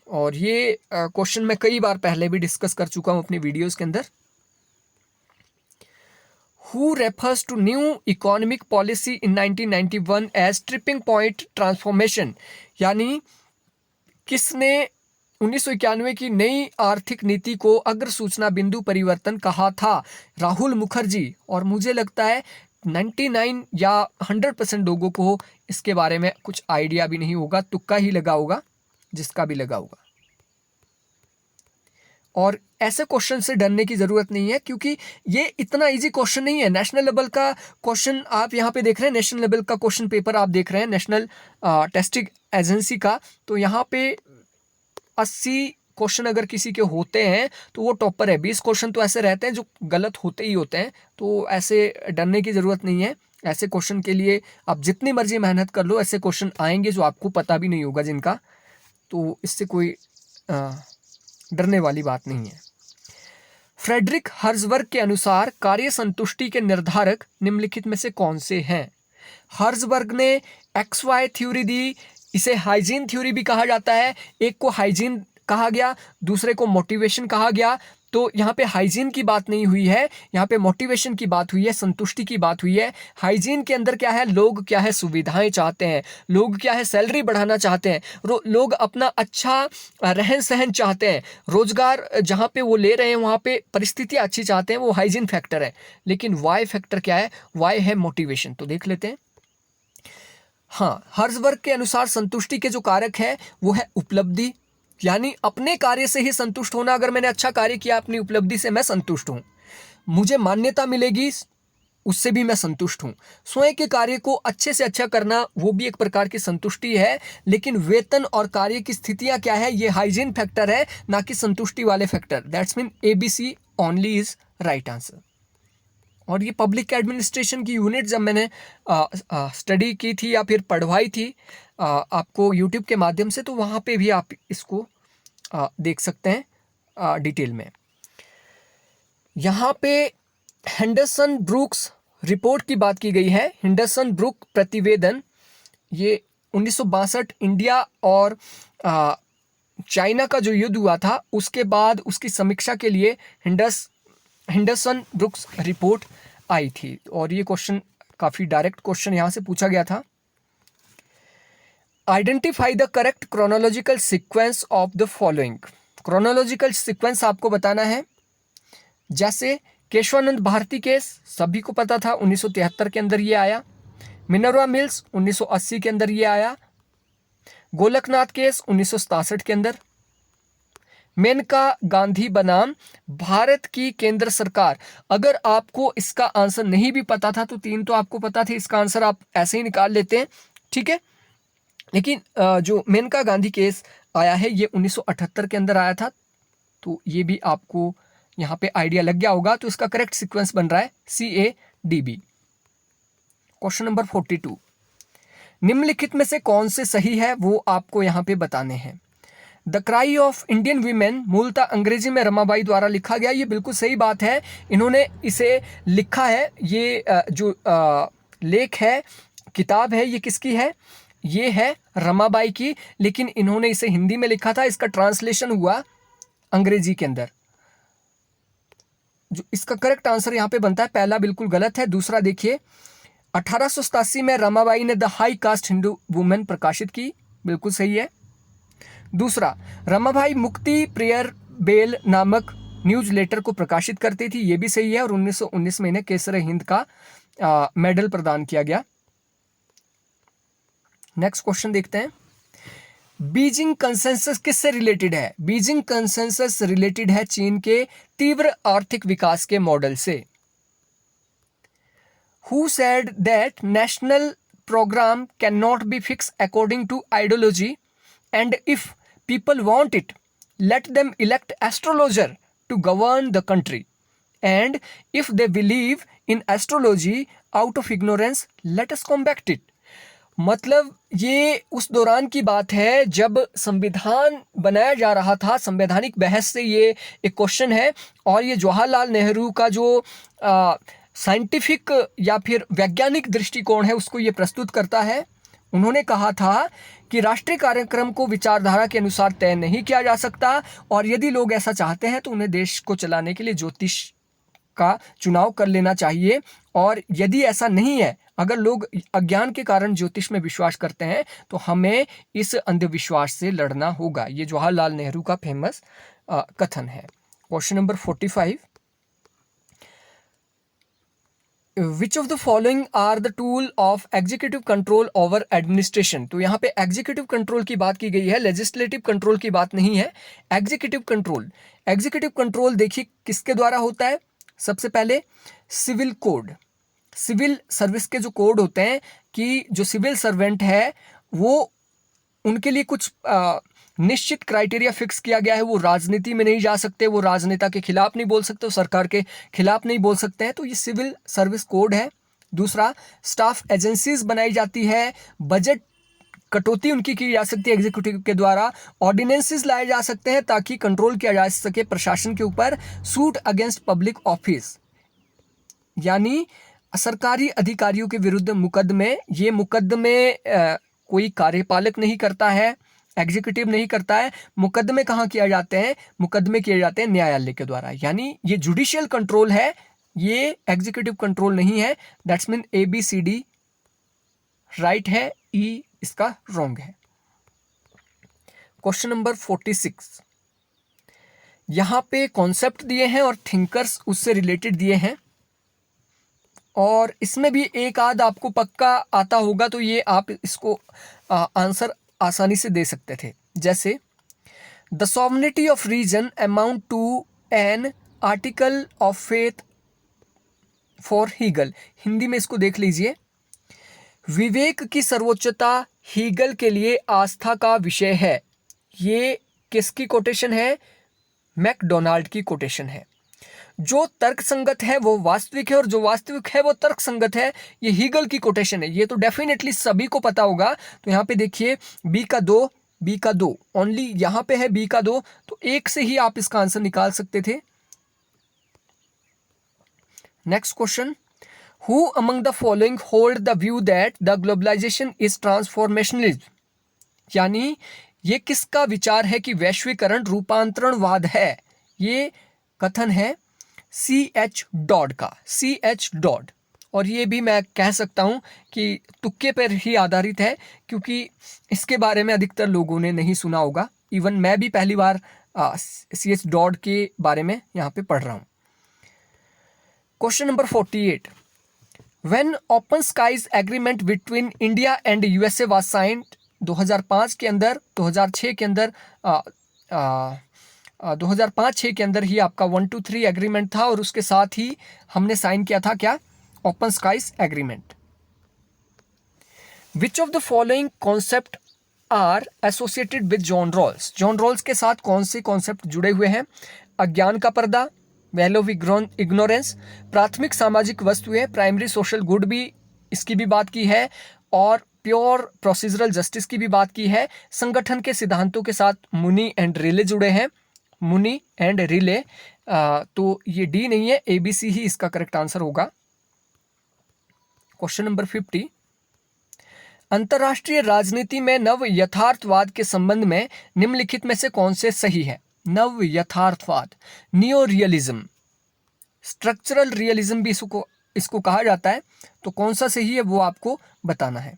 और ये क्वेश्चन मैं कई बार पहले भी डिस्कस कर चुका हूँ अपनी वीडियोस के अंदर। Who refers to new economic policy in 1991 as tripping point transformation, यानी किसने 1991 की नई आर्थिक नीति को अग्र सूचना बिंदु परिवर्तन कहा था, राहुल मुखर्जी। और मुझे लगता है 99 या 100% लोगों को इसके बारे में कुछ आइडिया भी नहीं होगा, तुक्का ही लगा होगा जिसका भी लगा होगा। और ऐसे क्वेश्चन से डरने की ज़रूरत नहीं है क्योंकि ये इतना इजी क्वेश्चन नहीं है। नेशनल लेवल का क्वेश्चन आप यहाँ पे देख रहे हैं, नेशनल लेवल का क्वेश्चन पेपर आप देख रहे हैं नेशनल टेस्टिंग एजेंसी का। तो यहाँ पे 80 क्वेश्चन अगर किसी के होते हैं तो वो टॉपर है। 20 क्वेश्चन तो ऐसे रहते हैं जो गलत होते ही होते हैं, तो ऐसे डरने की ज़रूरत नहीं है। ऐसे क्वेश्चन के लिए आप जितनी मर्जी मेहनत कर लो, ऐसे क्वेश्चन आएंगे जो आपको पता भी नहीं होगा जिनका, तो इससे कोई डरने वाली बात नहीं है। फ्रेडरिक हर्जबर्ग के अनुसार कार्य संतुष्टि के निर्धारक निम्नलिखित में से कौन से हैं? हर्जबर्ग ने XY थ्योरी दी, इसे हाइजीन थ्योरी भी कहा जाता है। एक को हाइजीन कहा गया, दूसरे को मोटिवेशन कहा गया। तो यहाँ पे हाइजीन की बात नहीं हुई है, यहाँ पे मोटिवेशन की बात हुई है, संतुष्टि की बात हुई है। हाइजीन के अंदर क्या है, लोग क्या है, सुविधाएं चाहते हैं, लोग क्या है, सैलरी बढ़ाना चाहते हैं, लोग अपना अच्छा रहन सहन चाहते हैं, रोजगार जहाँ पे वो ले रहे हैं वहाँ पे परिस्थितियाँ अच्छी चाहते हैं, वो हाइजीन फैक्टर है। लेकिन वाई फैक्टर क्या है, वाई है मोटिवेशन। तो देख लेते हैं। हाँ, हर्जबर्ग के अनुसार संतुष्टि के जो कारक है वो है उपलब्धि, यानी अपने कार्य से ही संतुष्ट होना। अगर मैंने अच्छा कार्य किया, अपनी उपलब्धि से मैं संतुष्ट हूं, मुझे मान्यता मिलेगी, उससे भी मैं संतुष्ट हूं। स्वयं के कार्य को अच्छे से अच्छा करना, वो भी एक प्रकार की संतुष्टि है। लेकिन वेतन और कार्य की स्थितियां क्या है, ये हाइजीन फैक्टर है, ना कि संतुष्टि वाले factor. That's mean ABC only is right answer. और ये पब्लिक एडमिनिस्ट्रेशन की यूनिट जब मैंने स्टडी की थी या फिर पढ़वाई थी आपको यूट्यूब के माध्यम से, तो वहाँ पे भी आप इसको देख सकते हैं डिटेल में। यहाँ पे हेंडरसन ब्रुक्स रिपोर्ट की बात की गई है। हेंडरसन ब्रुक प्रतिवेदन, ये 1962 इंडिया और चाइना का जो युद्ध हुआ था उसके बाद उसकी समीक्षा के लिए हेंडरसन ब्रुक्स रिपोर्ट आई थी। और ये क्वेश्चन काफ़ी डायरेक्ट क्वेश्चन यहाँ से पूछा गया था। Identify the correct chronological sequence of the following. Chronological sequence आपको बताना है। जैसे केशवानंद भारती केस सभी को पता था, 1973 के अंदर ये आया। मिनर्वा मिल्स 1980 के अंदर ये आया। गोलकनाथ केस 1967 के अंदर। मेनका गांधी बनाम भारत की केंद्र सरकार। अगर आपको इसका आंसर नहीं भी पता था तो 3 तो आपको पता थे, इसका आंसर आप ऐसे ही निकाल लेते हैं, ठीक है। लेकिन जो मेनका गांधी केस आया है ये 1978 के अंदर आया था, तो ये भी आपको यहाँ पे आइडिया लग गया होगा। तो इसका करेक्ट सीक्वेंस बन रहा है CADB। क्वेश्चन नंबर 42, निम्नलिखित में से कौन से सही है वो आपको यहाँ पे बताने हैं। The cry of Indian women मूलतः अंग्रेजी में रमाबाई द्वारा लिखा गया, ये बिल्कुल सही बात है। इन्होंने इसे लिखा है, ये जो लेख है, किताब है, ये किसकी है, ये है रमाबाई की। लेकिन इन्होंने इसे हिंदी में लिखा था, इसका ट्रांसलेशन हुआ अंग्रेजी के अंदर। जो इसका करेक्ट आंसर यहाँ पे बनता है, पहला बिल्कुल गलत है। दूसरा देखिए, 1887 में रमाबाई ने the high cast Hindu women प्रकाशित की, बिल्कुल सही है। दूसरा, रमाबाई मुक्ति प्रेयर बेल नामक न्यूज लेटर को प्रकाशित करती थी, ये भी सही है। और 1919 में इन्हें केसर हिंद का मेडल प्रदान किया गया। नेक्स्ट क्वेश्चन देखते हैं। बीजिंग कंसेंसस किससे रिलेटेड है? बीजिंग कंसेंसस रिलेटेड है चीन के तीव्र आर्थिक विकास के मॉडल से। Who said that national program cannot be fixed according to ideology, and if people want it, let them elect astrologer to govern the country, and if they believe in astrology out of ignorance, let us combat it। मतलब ये उस दौरान की बात है जब संविधान बनाया जा रहा था, संवैधानिक बहस से ये एक क्वेश्चन है। और ये जवाहरलाल नेहरू का जो साइंटिफिक या फिर वैज्ञानिक दृष्टिकोण है उसको ये प्रस्तुत करता है। उन्होंने कहा था कि राष्ट्रीय कार्यक्रम को विचारधारा के अनुसार तय नहीं किया जा सकता, और यदि लोग ऐसा चाहते हैं तो उन्हें देश को चलाने के लिए ज्योतिष का चुनाव कर लेना चाहिए। और यदि ऐसा नहीं है, अगर लोग अज्ञान के कारण ज्योतिष में विश्वास करते हैं, तो हमें इस अंधविश्वास से लड़ना होगा। ये जवाहरलाल नेहरू का फेमस कथन है। Question number 45, which of the following are the tool of executive control over administration. तो यहाँ पे एग्जीक्यूटिव कंट्रोल की बात की गई है, लेजिस्लेटिव कंट्रोल की बात नहीं है। एग्जीक्यूटिव कंट्रोल, एग्जीक्यूटिव कंट्रोल देखिए किसके द्वारा होता है। सबसे पहले सिविल कोड, सिविल सर्विस के जो कोड होते हैं कि जो सिविल सर्वेंट है वो उनके लिए कुछ निश्चित क्राइटेरिया फिक्स किया गया है। वो राजनीति में नहीं जा सकते, वो राजनेता के खिलाफ नहीं बोल सकते, वो सरकार के खिलाफ नहीं बोल सकते हैं। तो ये सिविल सर्विस कोड है, दूसरा, स्टाफ एजेंसीज बनाई जाती है, बजट कटौती उनकी की जा सकती है एग्जीक्यूटिव के द्वारा, ऑर्डिनेंसेस लाए जा सकते हैं ताकि कंट्रोल किया जा सके प्रशासन के ऊपर, सूट अगेंस्ट पब्लिक ऑफिस यानी सरकारी अधिकारियों के विरुद्ध मुकदमे, ये मुकदमे कोई कार्यपालक नहीं करता है, एग्जीक्यूटिव नहीं करता है, मुकदमे कहाँ किया जाते हैं, मुकदमे किए जाते हैं न्यायालय के द्वारा, यानी ये जुडिशियल कंट्रोल है, ये एग्जीक्यूटिव कंट्रोल नहीं है। दैट्स मीन ABCD राइट है, ई इसका रॉन्ग है। क्वेश्चन नंबर 46, यहां पे कॉन्सेप्ट दिए हैं और थिंकर्स उससे रिलेटेड दिए हैं, और इसमें भी एक आध आपको पक्का आता होगा, तो ये आप इसको आंसर आसानी से दे सकते थे। जैसे the sovereignty of reason amount to an article of faith for Hegel. Hindi में इसको देख लीजिए, विवेक की सर्वोच्चता हीगल के लिए आस्था का विषय है। ये किसकी कोटेशन है? मैकडोनाल्ड की कोटेशन है। जो तर्क संगत है वो वास्तविक है, और जो वास्तविक है वो तर्क संगत है, ये हीगल की कोटेशन है। ये तो डेफिनेटली सभी को पता होगा। तो यहाँ पे देखिए बी का दो ओनली यहाँ पे है, बी का 2, तो एक से ही आप इसका आंसर निकाल सकते थे। Next question, who among the following hold the view that the globalization is transformationalism, यानी ये किसका विचार है कि वैश्वीकरण रूपांतरणवाद है? ये कथन है C.H. डॉड का, C.H. डॉड। और ये भी मैं कह सकता हूँ कि तुक्के पर ही आधारित है, क्योंकि इसके बारे में अधिकतर लोगों ने नहीं सुना होगा। इवन मैं भी पहली बार C.H. डॉड के बारे में यहाँ पे पढ़ रहा हूँ। Question number 48, when open skies agreement between India and USA was signed, 2005 के अंदर, 2006 के अंदर 2005-6 के अंदर ही आपका 123 एग्रीमेंट था, और उसके साथ ही हमने साइन किया था क्या? Open skies agreement. Which of the following concept are associated with John Rawls? John Rawls के साथ कौन से कॉन्सेप्ट जुड़े हुए हैं? अज्ञान का पर्दा, वेल ऑफ इग्नोरेंस, प्राथमिक सामाजिक वस्तुएं, प्राइमरी सोशल गुड भी इसकी भी बात की है, और प्योर प्रोसीजरल जस्टिस की भी बात की है। संगठन के सिद्धांतों के साथ मुनी एंड रिले जुड़े हैं, मुनी एंड रिले। तो ये डी नहीं है, ABC ही इसका करेक्ट आंसर होगा। क्वेश्चन नंबर 50, अंतरराष्ट्रीय राजनीति में नव यथार्थवाद के संबंध में निम्नलिखित में से कौन से सही है? नव यथार्थवाद, नियो रियलिज्म, स्ट्रक्चरल रियलिज्म भी इसको कहा जाता है। तो कौन सा सही है वो आपको बताना है।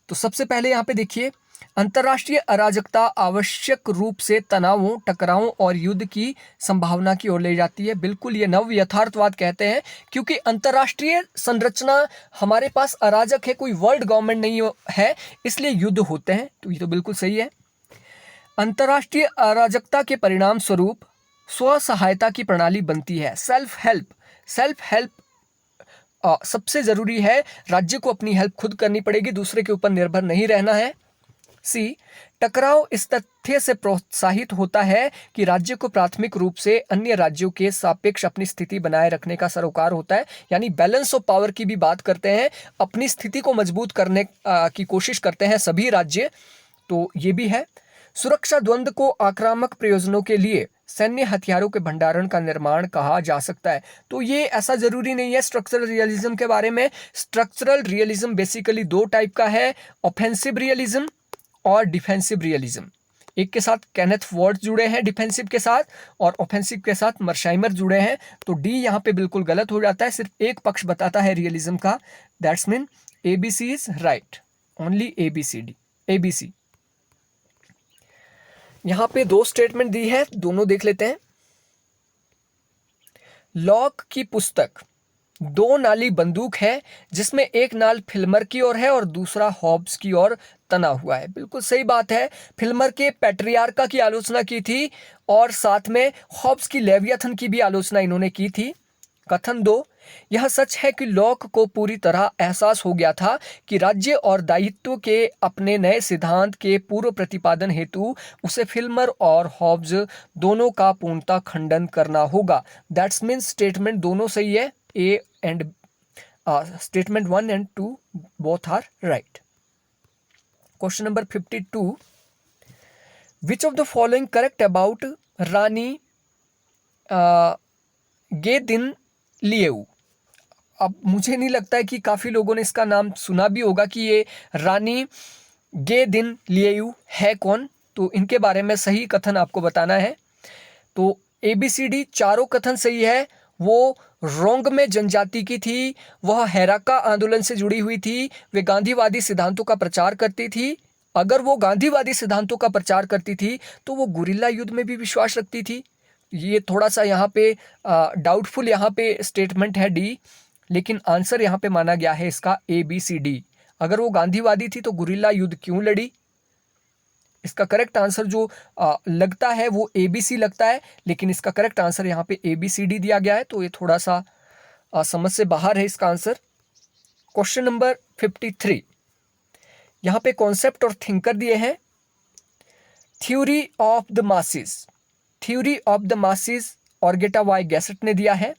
तो सबसे पहले यहाँ पे देखिए, अंतरराष्ट्रीय अराजकता आवश्यक रूप से तनावों, टकरावों और युद्ध की संभावना की ओर ले जाती है। बिल्कुल ये नव यथार्थवाद कहते हैं, क्योंकि अंतरराष्ट्रीय संरचना हमारे पास अराजक है, कोई वर्ल्ड गवर्नमेंट नहीं है, इसलिए युद्ध होते हैं। तो ये तो बिल्कुल सही है। अंतरराष्ट्रीय अराजकता के परिणाम स्वरूप स्व सहायता की प्रणाली बनती है। सेल्फ हेल्प सबसे जरूरी है। राज्य को अपनी हेल्प खुद करनी पड़ेगी, दूसरे के ऊपर निर्भर नहीं रहना है। सी, टकराव इस तथ्य से प्रोत्साहित होता है कि राज्य को प्राथमिक रूप से अन्य राज्यों के सापेक्ष अपनी स्थिति बनाए रखने का सरोकार होता है, यानी बैलेंस ऑफ पावर की भी बात करते हैं, अपनी स्थिति को मजबूत करने की कोशिश करते हैं सभी राज्य। तो ये भी है। सुरक्षा द्वंद्व को आक्रामक प्रयोजनों के लिए सैन्य हथियारों के भंडारण का निर्माण कहा जा सकता है। तो ये ऐसा जरूरी नहीं है स्ट्रक्चरल रियलिज्म के बारे में। स्ट्रक्चरल रियलिज्म बेसिकली 2 टाइप का है, ऑफेंसिव रियलिज्म और डिफेंसिव रियलिज्म। एक के साथ केनेथ वॉर्ड जुड़े हैं डिफेंसिव के साथ, और ऑफेंसिव के साथ मर्शाइमर जुड़े हैं। तो डी यहाँ पे बिल्कुल गलत हो जाता है, सिर्फ एक पक्ष बताता है रियलिज्म का। That's mean ABC is right, only ABC। यहाँ पे 2 स्टेटमेंट दी है, दोनों देख लेते हैं। लॉक की पुस्तक 2 नाली बंदूक है, जिसमें एक नाल फिल्मर की ओर है और दूसरा हॉब्स की ओर तना हुआ है। बिल्कुल सही बात है। फिल्मर के पैट्रियार्का की आलोचना की थी, और साथ में हॉब्स की लेवियाथन की भी आलोचना इन्होंने की थी। कथन 2, यह सच है कि लॉक को पूरी तरह एहसास हो गया था कि राज्य और दायित्व के अपने नए सिद्धांत के पूर्व प्रतिपादन हेतु उसे फिल्मर और हॉब्स दोनों का पूर्णतः खंडन करना होगा। दैट्स मीन स्टेटमेंट दोनों सही है, A and statement 1 and 2 both are right. Question number 52. Which of the following correct about रानी गे दिन लिएऊ? अब मुझे नहीं लगता है कि काफ़ी लोगों ने इसका नाम सुना भी होगा कि ये रानी गे दिन लिएऊ है कौन। तो इनके बारे में सही कथन आपको बताना है। तो ABCD चारों कथन सही है। वो रोंग में जनजाति की थी, वह हैराका आंदोलन से जुड़ी हुई थी, वे गांधीवादी सिद्धांतों का प्रचार करती थी। अगर वो गांधीवादी सिद्धांतों का प्रचार करती थी तो वो गुरिल्ला युद्ध में भी विश्वास रखती थी। ये थोड़ा सा यहाँ पे डाउटफुल यहाँ पे स्टेटमेंट है डी, लेकिन आंसर यहाँ पे माना गया है इसका ABCD। अगर वो गांधीवादी थी तो गुरिल्ला युद्ध क्यों लड़ी? इसका करेक्ट आंसर जो लगता है वो ABC लगता है, लेकिन इसका करेक्ट आंसर यहाँ पे ABCD दिया गया है। तो ये थोड़ा सा समझ से बाहर है इसका आंसर। क्वेश्चन नंबर 53, यहाँ पे कॉन्सेप्ट और थिंकर दिए हैं। Theory of the masses, theory of the masses ऑर्गेटा वाई गैसेट ने दिया है।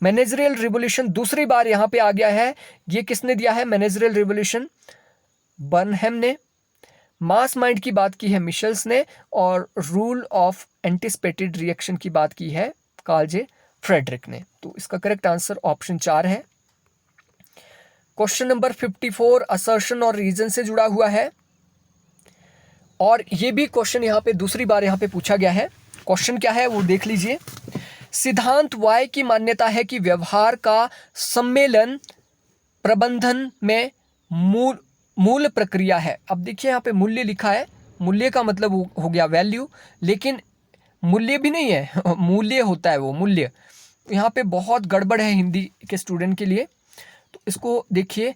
मैनेजरियल रिवोल्यूशन दूसरी बार यहाँ पे आ गया है, ये किसने दिया है? मैनेजरियल रिवोल्यूशन बर्नहम ने। मास माइंड की बात की है मिशेल्स ने, और रूल ऑफ एंटिसिपेटेड रिएक्शन की बात की है कार्ल जे फ्रेडरिक ने। तो इसका करेक्ट आंसर ऑप्शन 4 है। क्वेश्चन नंबर 54 असर्शन और रीजन से जुड़ा हुआ है, और ये भी क्वेश्चन यहाँ पे दूसरी बार यहाँ पे पूछा गया है। क्वेश्चन क्या है वो देख लीजिए। सिद्धांत वाई की मान्यता है कि व्यवहार का सम्मेलन प्रबंधन में मूल प्रक्रिया है। अब देखिए यहाँ पे मूल्य लिखा है, मूल्य का मतलब हो गया वैल्यू, लेकिन मूल्य भी नहीं है, मूल्य होता है वो मूल्य। यहाँ पे बहुत गड़बड़ है हिंदी के स्टूडेंट के लिए। तो इसको देखिए,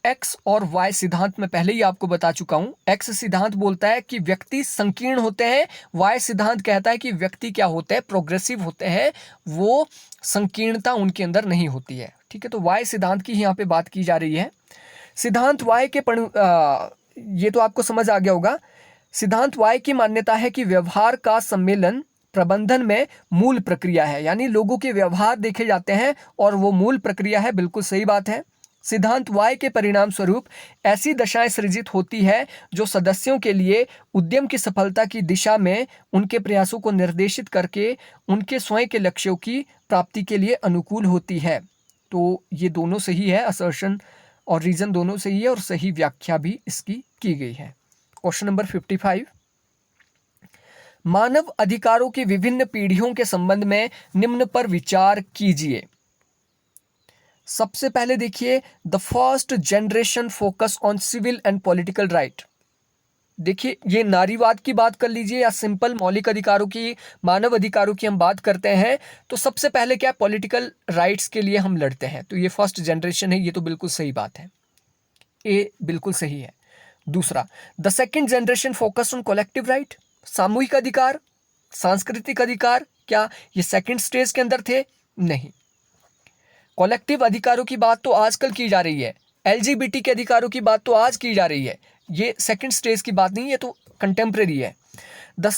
एक्स और वाई सिद्धांत में पहले ही आपको बता चुका हूँ। एक्स सिद्धांत बोलता है कि व्यक्ति संकीर्ण होते हैं, वाई सिद्धांत कहता है कि व्यक्ति क्या होते हैं? प्रोग्रेसिव होते हैं, वो संकीर्णता उनके अंदर नहीं होती है। ठीक है, तो वाई सिद्धांत की यहाँ पे बात की जा रही है। सिद्धांत वाई के ये तो आपको समझ आ गया होगा। सिद्धांत वाई की मान्यता है कि व्यवहार का सम्मेलन प्रबंधन में मूल प्रक्रिया है, यानी लोगों के व्यवहार देखे जाते हैं और वो मूल प्रक्रिया है। बिल्कुल सही बात है। सिद्धांत वाई के परिणाम स्वरूप ऐसी दशाएं सृजित होती है जो सदस्यों के लिए उद्यम की सफलता की दिशा में उनके प्रयासों को निर्देशित करके उनके स्वयं के लक्ष्यों की प्राप्ति के लिए अनुकूल होती है। तो ये दोनों सही है, असर्शन और रीजन दोनों सही है, और सही व्याख्या भी इसकी की गई है। क्वेश्चन नंबर 55, मानव अधिकारों की विभिन्न पीढ़ियों के संबंध में निम्न पर विचार कीजिए। सबसे पहले देखिए, the first generation focus on civil and political right. देखिए, ये नारीवाद की बात कर लीजिए या सिंपल मौलिक अधिकारों की, मानव अधिकारों की हम बात करते हैं तो सबसे पहले क्या, पॉलिटिकल राइट्स के लिए हम लड़ते हैं। तो ये फर्स्ट जनरेशन है, ये तो बिल्कुल सही बात है, ये बिल्कुल सही है। दूसरा, the second generation focus on collective right, सामूहिक अधिकार, सांस्कृतिक अधिकार, क्या ये सेकंड स्टेज के अंदर थे? नहीं। कलेक्टिव अधिकारों की बात तो आजकल की जा रही है, LGBT के अधिकारों की बात तो आज की जा रही है, ये सेकंड स्टेज की बात नहीं, ये तो कंटेम्प्रेरी है। The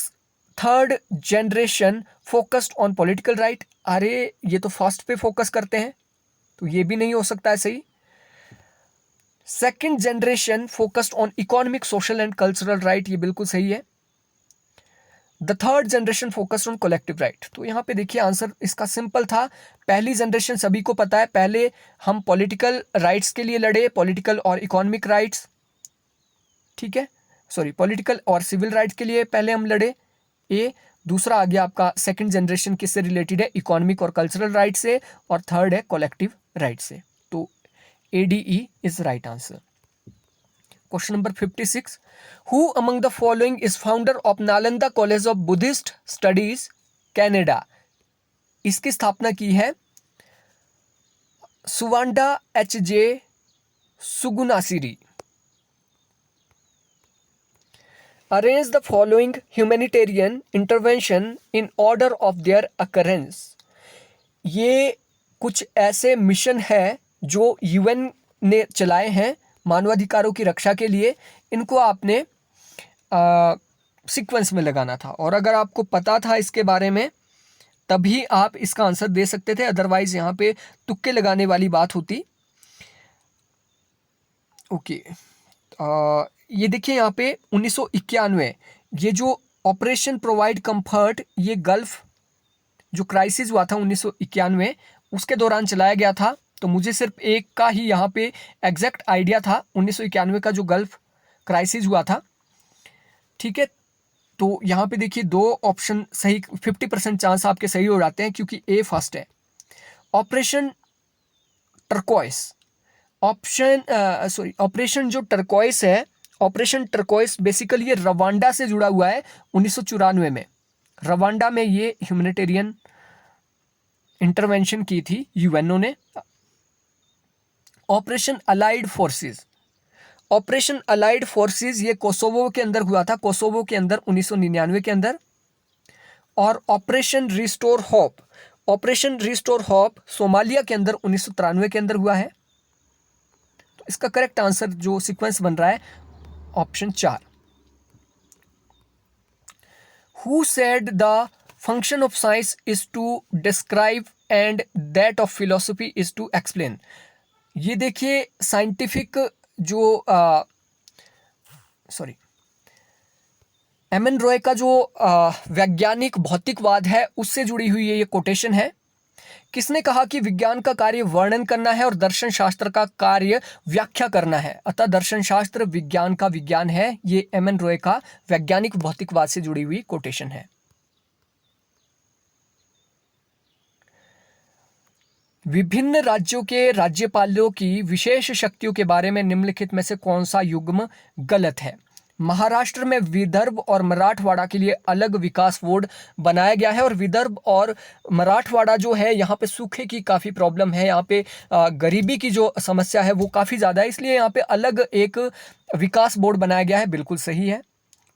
third generation focused on political right, अरे ये तो फर्स्ट पे फोकस करते हैं, तो ये भी नहीं हो सकता है सही। Second generation focused on economic, social and cultural right, ये बिल्कुल सही है। The third generation focused on collective right, तो यहाँ पे देखिए आंसर इसका सिंपल था। पहली जनरेशन सभी को पता है, पहले हम पॉलिटिकल राइट्स के लिए लड़े, पॉलिटिकल और इकोनॉमिक राइट्स, ठीक है, सॉरी पॉलिटिकल और सिविल राइट्स के लिए पहले हम लड़े, ए। दूसरा आ गया आपका सेकंड जनरेशन किससे रिलेटेड है? इकोनॉमिक और कल्चरल राइट से, और थर्ड है कलेक्टिव राइट से। तो ADE is right answer. Question number 56, who among the following is founder of Nalanda college of Buddhist studies Canada? इसकी स्थापना की है Suwanda HJ Sugunasiri. Arrange the following humanitarian intervention in order of their occurrence. ये कुछ ऐसे mission है जो UN ने चलाए हैं मानवाधिकारों की रक्षा के लिए, इनको आपने सीक्वेंस में लगाना था, और अगर आपको पता था इसके बारे में तभी आप इसका आंसर दे सकते थे, अदरवाइज यहाँ पे तुक्के लगाने वाली बात होती। ओके, ये देखिए यहाँ पे 1991, ये जो ऑपरेशन प्रोवाइड कंफर्ट, ये गल्फ जो क्राइसिस हुआ था 1991 उसके दौरान चलाया गया था। तो मुझे सिर्फ एक का ही यहाँ पे एग्जैक्ट आइडिया था, 1991 का जो गल्फ क्राइसिस हुआ था। ठीक है, तो यहाँ पे देखिए दो ऑप्शन सही, 50% चांस आपके सही हो जाते हैं क्योंकि ए फर्स्ट है। ऑपरेशन टर्कोइस, ऑपरेशन जो टर्कोइस है, ऑपरेशन टर्कोइस बेसिकली ये रवांडा से जुड़ा हुआ है। 1994 में रवांडा में ये ह्यूमैनिटेरियन इंटरवेंशन की थी यूएनओ ने। Operation allied forces, operation allied forces ये कोसोवो के अंदर हुआ था, कोसोवो के अंदर 1999 के अंदर। और operation restore hope, operation restore hope Somalia के अंदर 1993 के अंदर हुआ है। तो इसका करेक्ट आंसर जो सीक्वेंस बन रहा है option 4। Who said the function of science is to describe and that of philosophy is to explain. ये देखिए साइंटिफिक जो एमएन रॉय का जो वैज्ञानिक भौतिकवाद है उससे जुड़ी हुई ये कोटेशन है। किसने कहा कि विज्ञान का कार्य वर्णन करना है और दर्शन शास्त्र का कार्य व्याख्या करना है। अतः दर्शन शास्त्र विज्ञान का विज्ञान है, ये एमएन रॉय का वैज्ञानिक भौतिकवाद से जुड़ी हुई कोटेशन है। विभिन्न राज्यों के राज्यपालों की विशेष शक्तियों के बारे में निम्नलिखित में से कौन सा युग्म गलत है। महाराष्ट्र में विदर्भ और मराठवाड़ा के लिए अलग विकास बोर्ड बनाया गया है और विदर्भ और मराठवाड़ा जो है यहाँ पे सूखे की काफ़ी प्रॉब्लम है, यहाँ पे गरीबी की जो समस्या है वो काफ़ी ज़्यादा है, इसलिए यहाँ पे अलग एक विकास बोर्ड बनाया गया है। बिल्कुल सही है।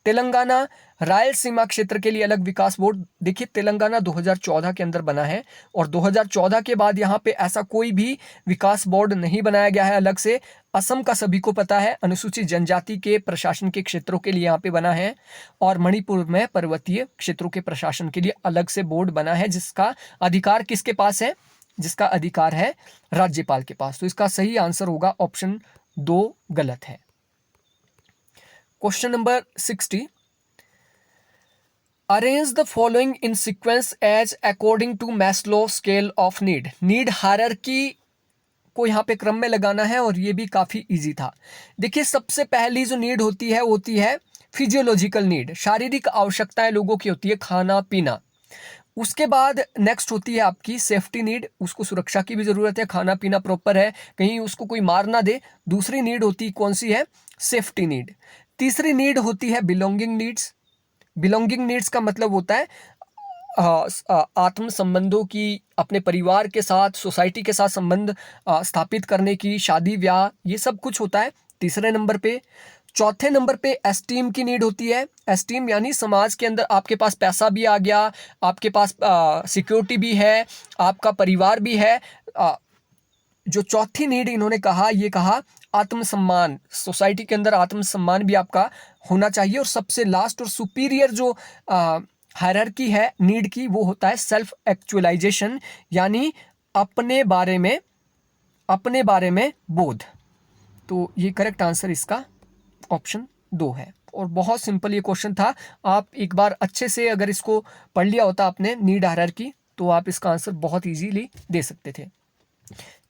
तेलंगाना रायलसीमा क्षेत्र के लिए अलग विकास बोर्ड, देखिए तेलंगाना 2014 के अंदर बना है और 2014 के बाद यहाँ पे ऐसा कोई भी विकास बोर्ड नहीं बनाया गया है अलग से। असम का सभी को पता है, अनुसूचित जनजाति के प्रशासन के क्षेत्रों के लिए यहाँ पे बना है। और मणिपुर में पर्वतीय क्षेत्रों के प्रशासन के लिए अलग से बोर्ड बना है, जिसका अधिकार किसके पास है, जिसका अधिकार है राज्यपाल के पास। तो इसका सही आंसर होगा ऑप्शन 2 गलत है। Question number 60, arrange the following in sequence as according to Maslow scale of need. Need hierarchy को यहाँ पे क्रम में लगाना है और ये भी काफ़ी इजी था। देखिए सबसे पहली जो नीड होती है फिजियोलॉजिकल नीड, शारीरिक आवश्यकताएं लोगों की होती है, खाना पीना। उसके बाद नेक्स्ट होती है आपकी सेफ्टी नीड, उसको सुरक्षा की भी ज़रूरत है, खाना पीना प्रॉपर है, कहीं उसको कोई मार ना दे। दूसरी नीड होती कौन सी है, सेफ्टी नीड। तीसरी नीड होती है बिलोंगिंग नीड्स। बिलोंगिंग नीड्स का मतलब होता है आत्म संबंधों की, अपने परिवार के साथ, सोसाइटी के साथ संबंध स्थापित करने की, शादी ब्याह, ये सब कुछ होता है तीसरे नंबर पे। चौथे नंबर पे एस्टीम की नीड होती है। एस्टीम यानी समाज के अंदर आपके पास पैसा भी आ गया, आपके पास सिक्योरिटी भी है, आपका परिवार भी है। जो चौथी नीड इन्होंने कहा, ये कहा आत्मसम्मान, सोसाइटी के अंदर आत्मसम्मान भी आपका होना चाहिए। और सबसे लास्ट और सुपीरियर जो हायरार्की है नीड की, वो होता है सेल्फ एक्चुअलाइजेशन, यानी अपने बारे में बोध। तो ये करेक्ट आंसर इसका ऑप्शन 2 है। और बहुत सिंपल ये क्वेश्चन था, आप एक बार अच्छे से अगर इसको पढ़ लिया होता आपने नीड हायरार्की, तो आप इसका आंसर बहुत इजीली दे सकते थे।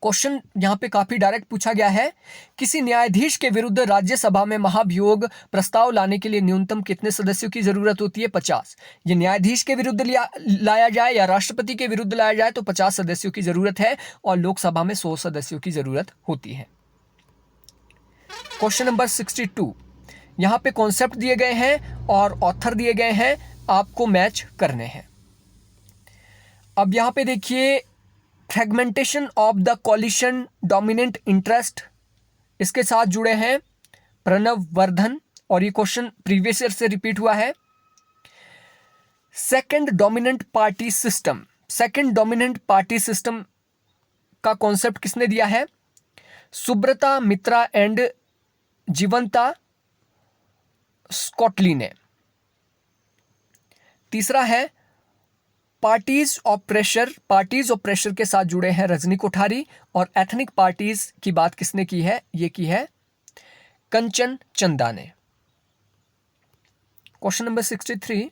क्वेश्चन यहाँ पे काफी डायरेक्ट पूछा गया है, किसी न्यायाधीश के विरुद्ध राज्यसभा में महाभियोग प्रस्ताव लाने के लिए न्यूनतम कितने सदस्यों की जरूरत होती है, 50। ये न्यायाधीश के विरुद्ध लाया जाए या राष्ट्रपति के विरुद्ध लाया जाए तो 50 सदस्यों की जरूरत है और लोकसभा में 100 सदस्यों की जरूरत होती है। क्वेश्चन नंबर 62, यहाँ पे कॉन्सेप्ट दिए गए हैं और ऑथर दिए गए हैं, आपको मैच करने हैं। अब यहाँ पे देखिए fragmentation of the coalition dominant interest, इसके साथ जुड़े हैं प्रणव वर्धन, और ये क्वेश्चन प्रीवियस ईयर से रिपीट हुआ है। Second dominant party system, second dominant party system का कॉन्सेप्ट किसने दिया है, सुब्रता मित्रा एंड जीवंता स्कॉटली ने। तीसरा है parties of pressure, parties of pressure के साथ जुड़े हैं रजनी कोठारी। और एथनिक पार्टीज की बात किसने की है, ये की है कंचन चंदा ने। क्वेश्चन नंबर 63,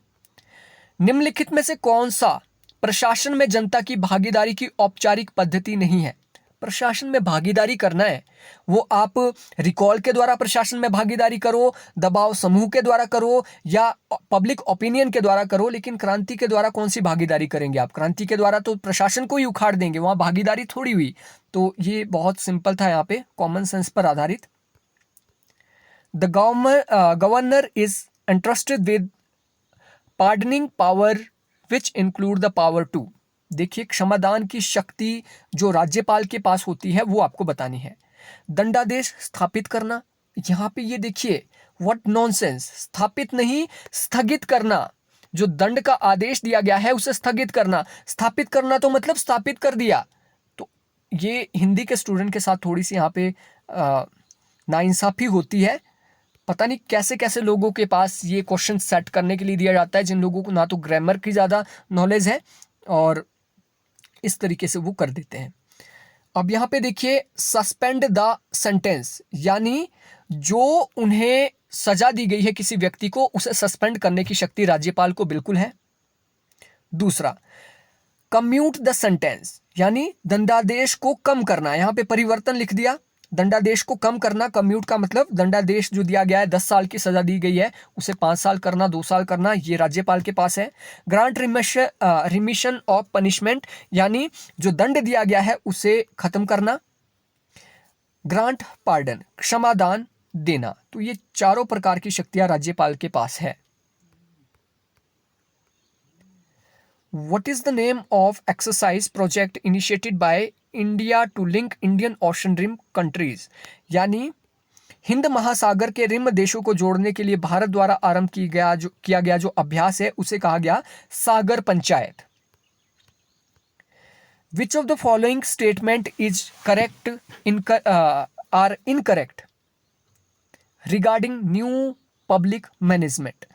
निम्नलिखित में से कौन सा प्रशासन में जनता की भागीदारी की औपचारिक पद्धति नहीं है? प्रशासन में भागीदारी करना है, वो आप रिकॉल के द्वारा प्रशासन में भागीदारी करो, दबाव समूह के द्वारा करो, या पब्लिक ओपिनियन के द्वारा करो, लेकिन क्रांति के द्वारा कौन सी भागीदारी करेंगे आप? क्रांति के द्वारा तो प्रशासन को ही उखाड़ देंगे, वहां भागीदारी थोड़ी हुई। तो ये बहुत सिंपल था, यहाँ पे कॉमन सेंस पर आधारित। The governor is entrusted with pardoning power which include the power to। देखिए, क्षमादान की शक्ति जो राज्यपाल के पास होती है वो आपको बतानी है। दंडादेश स्थापित करना, यहाँ पे ये देखिए व्हाट नॉनसेंस, स्थापित नहीं स्थगित करना। जो दंड का आदेश दिया गया है उसे स्थगित करना, स्थापित करना तो मतलब स्थापित कर दिया। तो ये हिंदी के स्टूडेंट के साथ थोड़ी सी यहाँ पे नाइंसाफी होती है। पता नहीं कैसे कैसे लोगों के पास ये क्वेश्चन सेट करने के लिए दिया जाता है, जिन लोगों को ना तो ग्रामर की ज़्यादा नॉलेज है और इस तरीके से वो कर देते हैं। अब यहाँ पे देखिए, सस्पेंड द सेंटेंस, यानी जो उन्हें सजा दी गई है किसी व्यक्ति को, उसे सस्पेंड करने की शक्ति राज्यपाल को बिल्कुल है। दूसरा, कम्यूट द सेंटेंस, यानी दंडादेश को कम करना। यहाँ पे परिवर्तन लिख दिया, दंडादेश को कम करना। कम्यूट का मतलब दंडादेश जो दिया गया है, 10 साल की सजा दी गई है, उसे 5 साल करना, 2 साल करना, ये राज्यपाल के पास है। ग्रांट रिमिशन ऑफ पनिशमेंट, यानी जो दंड दिया गया है उसे खत्म करना। ग्रांट पार्डन, क्षमादान देना। तो ये चारों प्रकार की शक्तियां राज्यपाल के पास है। What is the name of exercise project initiated by India to link Indian Ocean Rim countries? यानी हिंद महासागर के रिम देशों को जोड़ने के लिए भारत द्वारा आरंभ किया गया जो अभ्यास है उसे कहा गया सागर panchayat. Which of the following statement is correct or incorrect regarding new public management?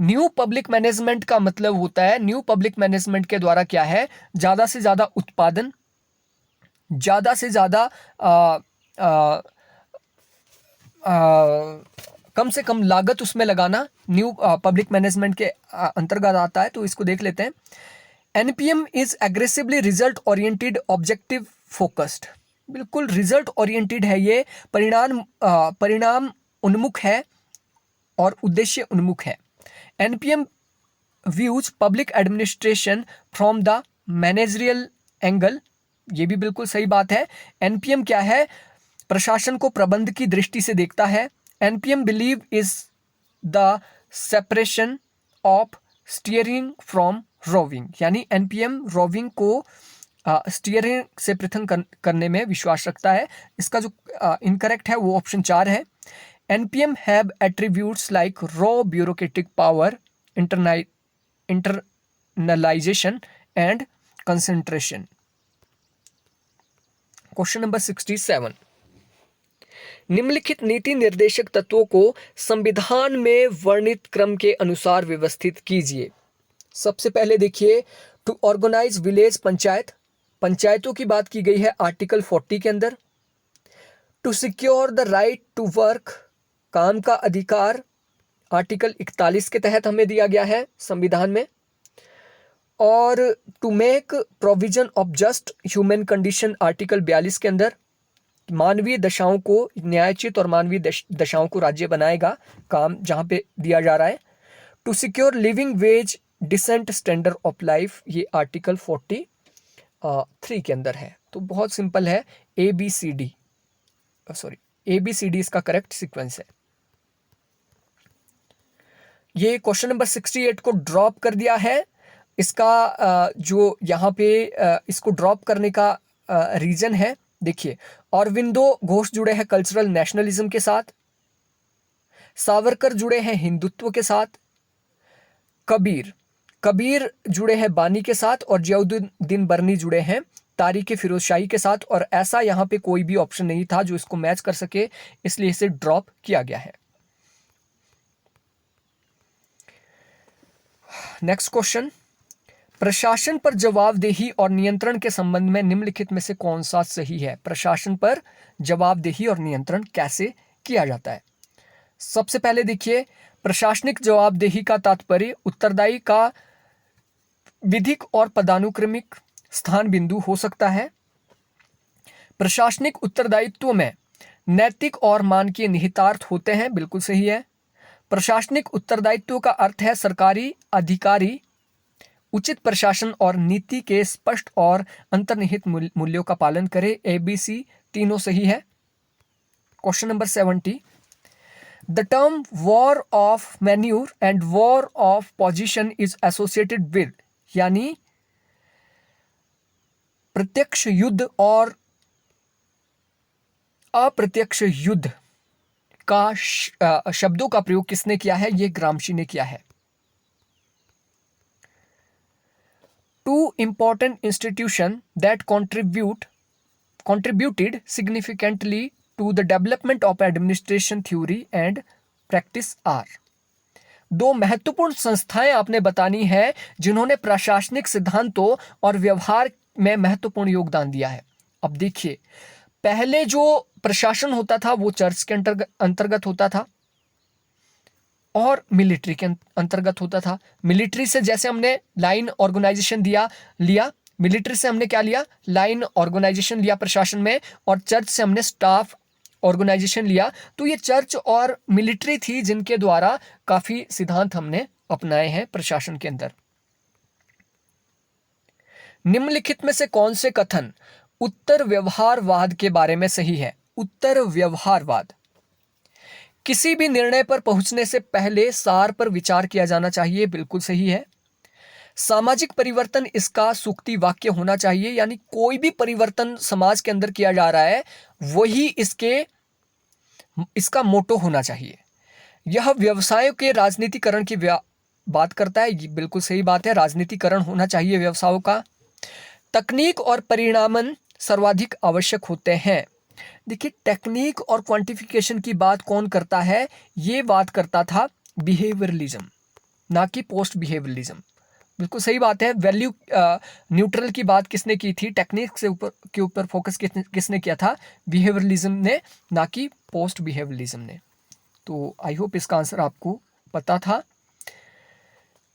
New public management का मतलब होता है, न्यू पब्लिक मैनेजमेंट के द्वारा क्या है, ज्यादा से ज्यादा उत्पादन, ज्यादा से ज्यादा कम से कम लागत उसमें लगाना, न्यू पब्लिक मैनेजमेंट के अंतर्गत आता है। तो इसको देख लेते हैं। NPM is aggressively result oriented objective focused, बिल्कुल रिजल्ट ओरिएंटेड है, ये परिणाम उन्मुख है और उद्देश्य उन्मुख है। NPM views public administration from the managerial angle, ये भी बिल्कुल सही बात है। एनपीएम क्या है, प्रशासन को प्रबंध की दृष्टि से देखता है। NPM believe is the separation of steering from rowing, यानी एनपीएम रोविंग को स्टीयरिंग से पृथक करने में विश्वास रखता है। इसका जो इनकरेक्ट है वो ऑप्शन 4 है। NPM have attributes like raw bureaucratic power, internalization and concentration. Question number 67. निम्नलिखित नीति निर्देशक तत्वों को संविधान में वर्णित क्रम के अनुसार व्यवस्थित कीजिए। सबसे पहले देखिए, टू ऑर्गेनाइज विलेज पंचायत, पंचायतों की बात की गई है आर्टिकल 40 के अंदर। To secure the right to work, काम का अधिकार आर्टिकल 41 के तहत हमें दिया गया है संविधान में। और to make provision of just human condition article 42 के अंदर, मानवीय दशाओं को, न्यायोचित और मानवीय दशाओं को राज्य बनाएगा, काम जहां पे दिया जा रहा है। To secure living wage decent standard of life, ये आर्टिकल 43 के अंदर है। तो बहुत सिंपल है, ABCD इसका करेक्ट सीक्वेंस है। ये क्वेश्चन नंबर 68 को ड्रॉप कर दिया है। इसका जो यहाँ पे इसको ड्रॉप करने का रीजन है, देखिए, अरविंदो घोष जुड़े हैं कल्चरल नेशनलिज्म के साथ, सावरकर जुड़े हैं हिंदुत्व के साथ, कबीर जुड़े हैं बानी के साथ, और जियाउद्दीन बर्नी जुड़े हैं तारीख फिरोज शाही के साथ। और ऐसा यहाँ पे कोई भी ऑप्शन नहीं था जो इसको मैच कर सके, इसलिए इसे ड्रॉप किया गया है। नेक्स्ट क्वेश्चन, प्रशासन पर जवाबदेही और नियंत्रण के संबंध में निम्नलिखित में से कौन सा सही है? प्रशासन पर जवाबदेही और नियंत्रण कैसे किया जाता है? सबसे पहले देखिए, प्रशासनिक जवाबदेही का तात्पर्य उत्तरदायी का विधिक और पदानुक्रमिक स्थान बिंदु हो सकता है। प्रशासनिक उत्तरदायित्व में नैतिक और मानकीय निहितार्थ होते हैं, बिल्कुल सही है। प्रशासनिक उत्तरदायित्व का अर्थ है सरकारी अधिकारी उचित प्रशासन और नीति के स्पष्ट और अंतर्निहित मूल्यों का पालन करे। ABC तीनों सही है। Question number 70, the term war of manure and war of position is associated with, यानी प्रत्यक्ष युद्ध और अप्रत्यक्ष युद्ध का शब्दों का प्रयोग किसने किया है? ये ग्रामशी ने किया है। Two important institution that contributed significantly to the development of administration theory and practice are, दो महत्वपूर्ण संस्थाएं आपने बतानी है जिन्होंने प्रशासनिक सिद्धांतों और व्यवहार में महत्वपूर्ण योगदान दिया है। अब देखिए, पहले जो प्रशासन होता था वो चर्च के अंतर्गत होता था और मिलिट्री के अंतर्गत होता था। मिलिट्री से जैसे हमने लाइन ऑर्गेनाइजेशन लिया, मिलिट्री से हमने क्या लिया? लाइन ऑर्गेनाइजेशन लिया प्रशासन में, और चर्च से हमने स्टाफ ऑर्गेनाइजेशन लिया। तो ये चर्च और मिलिट्री थी जिनके द्वारा काफी सिद्धांत हमने अपनाए हैं प्रशासन के अंदर। निम्नलिखित में से कौन से कथन उत्तर व्यवहारवाद के बारे में सही है? उत्तर व्यवहारवाद, किसी भी निर्णय पर पहुंचने से पहले सार पर विचार किया जाना चाहिए, बिल्कुल सही है। सामाजिक परिवर्तन इसका सूक्ति वाक्य होना चाहिए, यानी कोई भी परिवर्तन समाज के अंदर किया जा रहा है वही इसका मोटो होना चाहिए। यह व्यवसायों के राजनीतिकरण की बात करता है, ये बिल्कुल सही बात है, राजनीतिकरण होना चाहिए व्यवसायों का। तकनीक और परिणामन सर्वाधिक आवश्यक होते हैं। देखिए, टेक्निक और क्वांटिफिकेशन की बात कौन करता है? ये बात करता था बिहेवियरलिज्म, ना कि पोस्ट बिहेवियरलिज्म। बिल्कुल सही बात है। वैल्यू न्यूट्रल की बात किसने की थी? टेक्निक के ऊपर फोकस किसने किया था? बिहेवियरलिज्म ने, ना कि पोस्ट बिहेवियरलिज्म ने। तो आई होप इसका आंसर आपको पता था।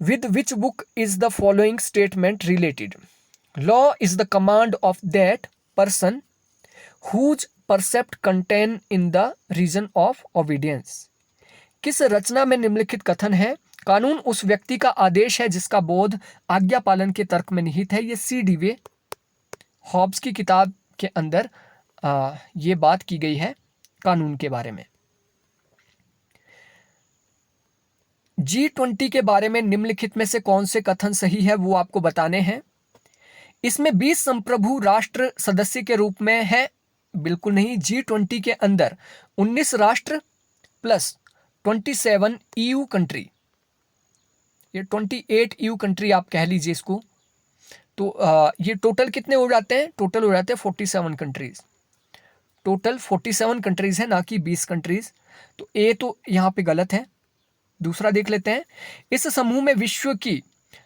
With which book is the following statement related? Law is the command of that person whose percept contain in the region of obedience। किस रचना में निम्नलिखित कथन है? कानून उस व्यक्ति का आदेश है जिसका बोध आज्ञा पालन के तर्क में निहित है। ये C.D. हॉब्स की किताब के अंदर ये बात की गई है कानून के बारे में। G20 के बारे में निम्नलिखित में से कौन से कथन सही है वो आपको बताने हैं। इसमें 20 संप्रभु राष्ट्र सदस्य के रूप में है, बिल्कुल नहीं। G20 के अंदर 19 राष्ट्र प्लस 27 EU कंट्री, ये 28 EU कंट्री आप कह लीजिए इसको। तो ये टोटल कितने हो जाते हैं? टोटल हो जाते हैं 47 कंट्रीज। टोटल 47 कंट्रीज है, ना कि 20 कंट्रीज। तो ए तो यहाँ पे गलत है। दूसरा देख लेते हैं। इस समूह में विश्व की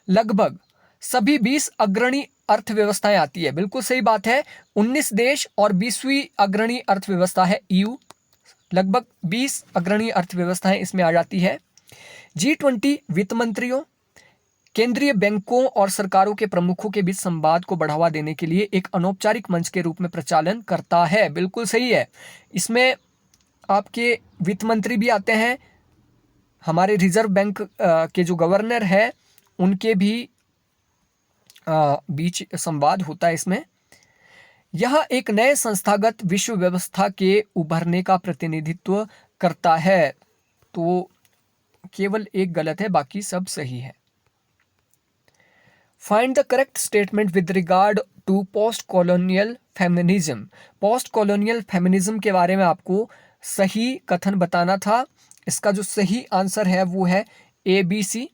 लगभग सभी 20 अग्रणी अर्थव्यवस्थाएं आती है, बिल्कुल सही बात है। 19 देश और 20वीं अग्रणी अर्थव्यवस्था है EU। लगभग 20 अग्रणी अर्थव्यवस्थाएं इसमें आ जाती है। G20 वित्त मंत्रियों, केंद्रीय बैंकों और सरकारों के प्रमुखों के बीच संवाद को बढ़ावा देने के लिए एक अनौपचारिक मंच के रूप में प्रचालन करता है, बिल्कुल सही है। इसमें आपके वित्त मंत्री भी आते हैं, हमारे रिजर्व बैंक के जो गवर्नर है उनके भी बीच संवाद होता है इसमें। यह एक नए संस्थागत विश्व व्यवस्था के उभरने का प्रतिनिधित्व करता है। तो केवल एक गलत है, बाकी सब सही है। Find the correct statement with regard to post colonial feminism. Post colonial feminism के बारे में आपको सही कथन बताना था। इसका जो सही आंसर है वो है ABC।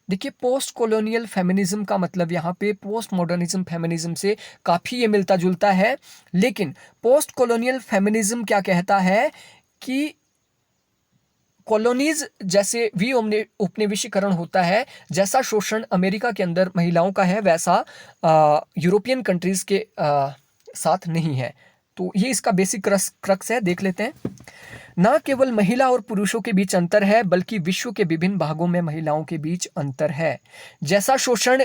देखिए, पोस्ट कॉलोनियल फेमिनिज्म का मतलब यहाँ पे पोस्ट मॉडर्निज्म फेमिनिज्म से काफ़ी ये मिलता जुलता है, लेकिन पोस्ट कॉलोनियल फेमिनिज्म क्या कहता है कि कॉलोनीज जैसे उपनिवेशीकरण होता है, जैसा शोषण अमेरिका के अंदर महिलाओं का है वैसा यूरोपियन कंट्रीज के साथ नहीं है। तो ये इसका बेसिक क्रक्स है, देख लेते हैं। ना केवल महिला और पुरुषों के बीच अंतर है बल्कि विश्व के विभिन्न भागों में महिलाओं के बीच अंतर है। जैसा शोषण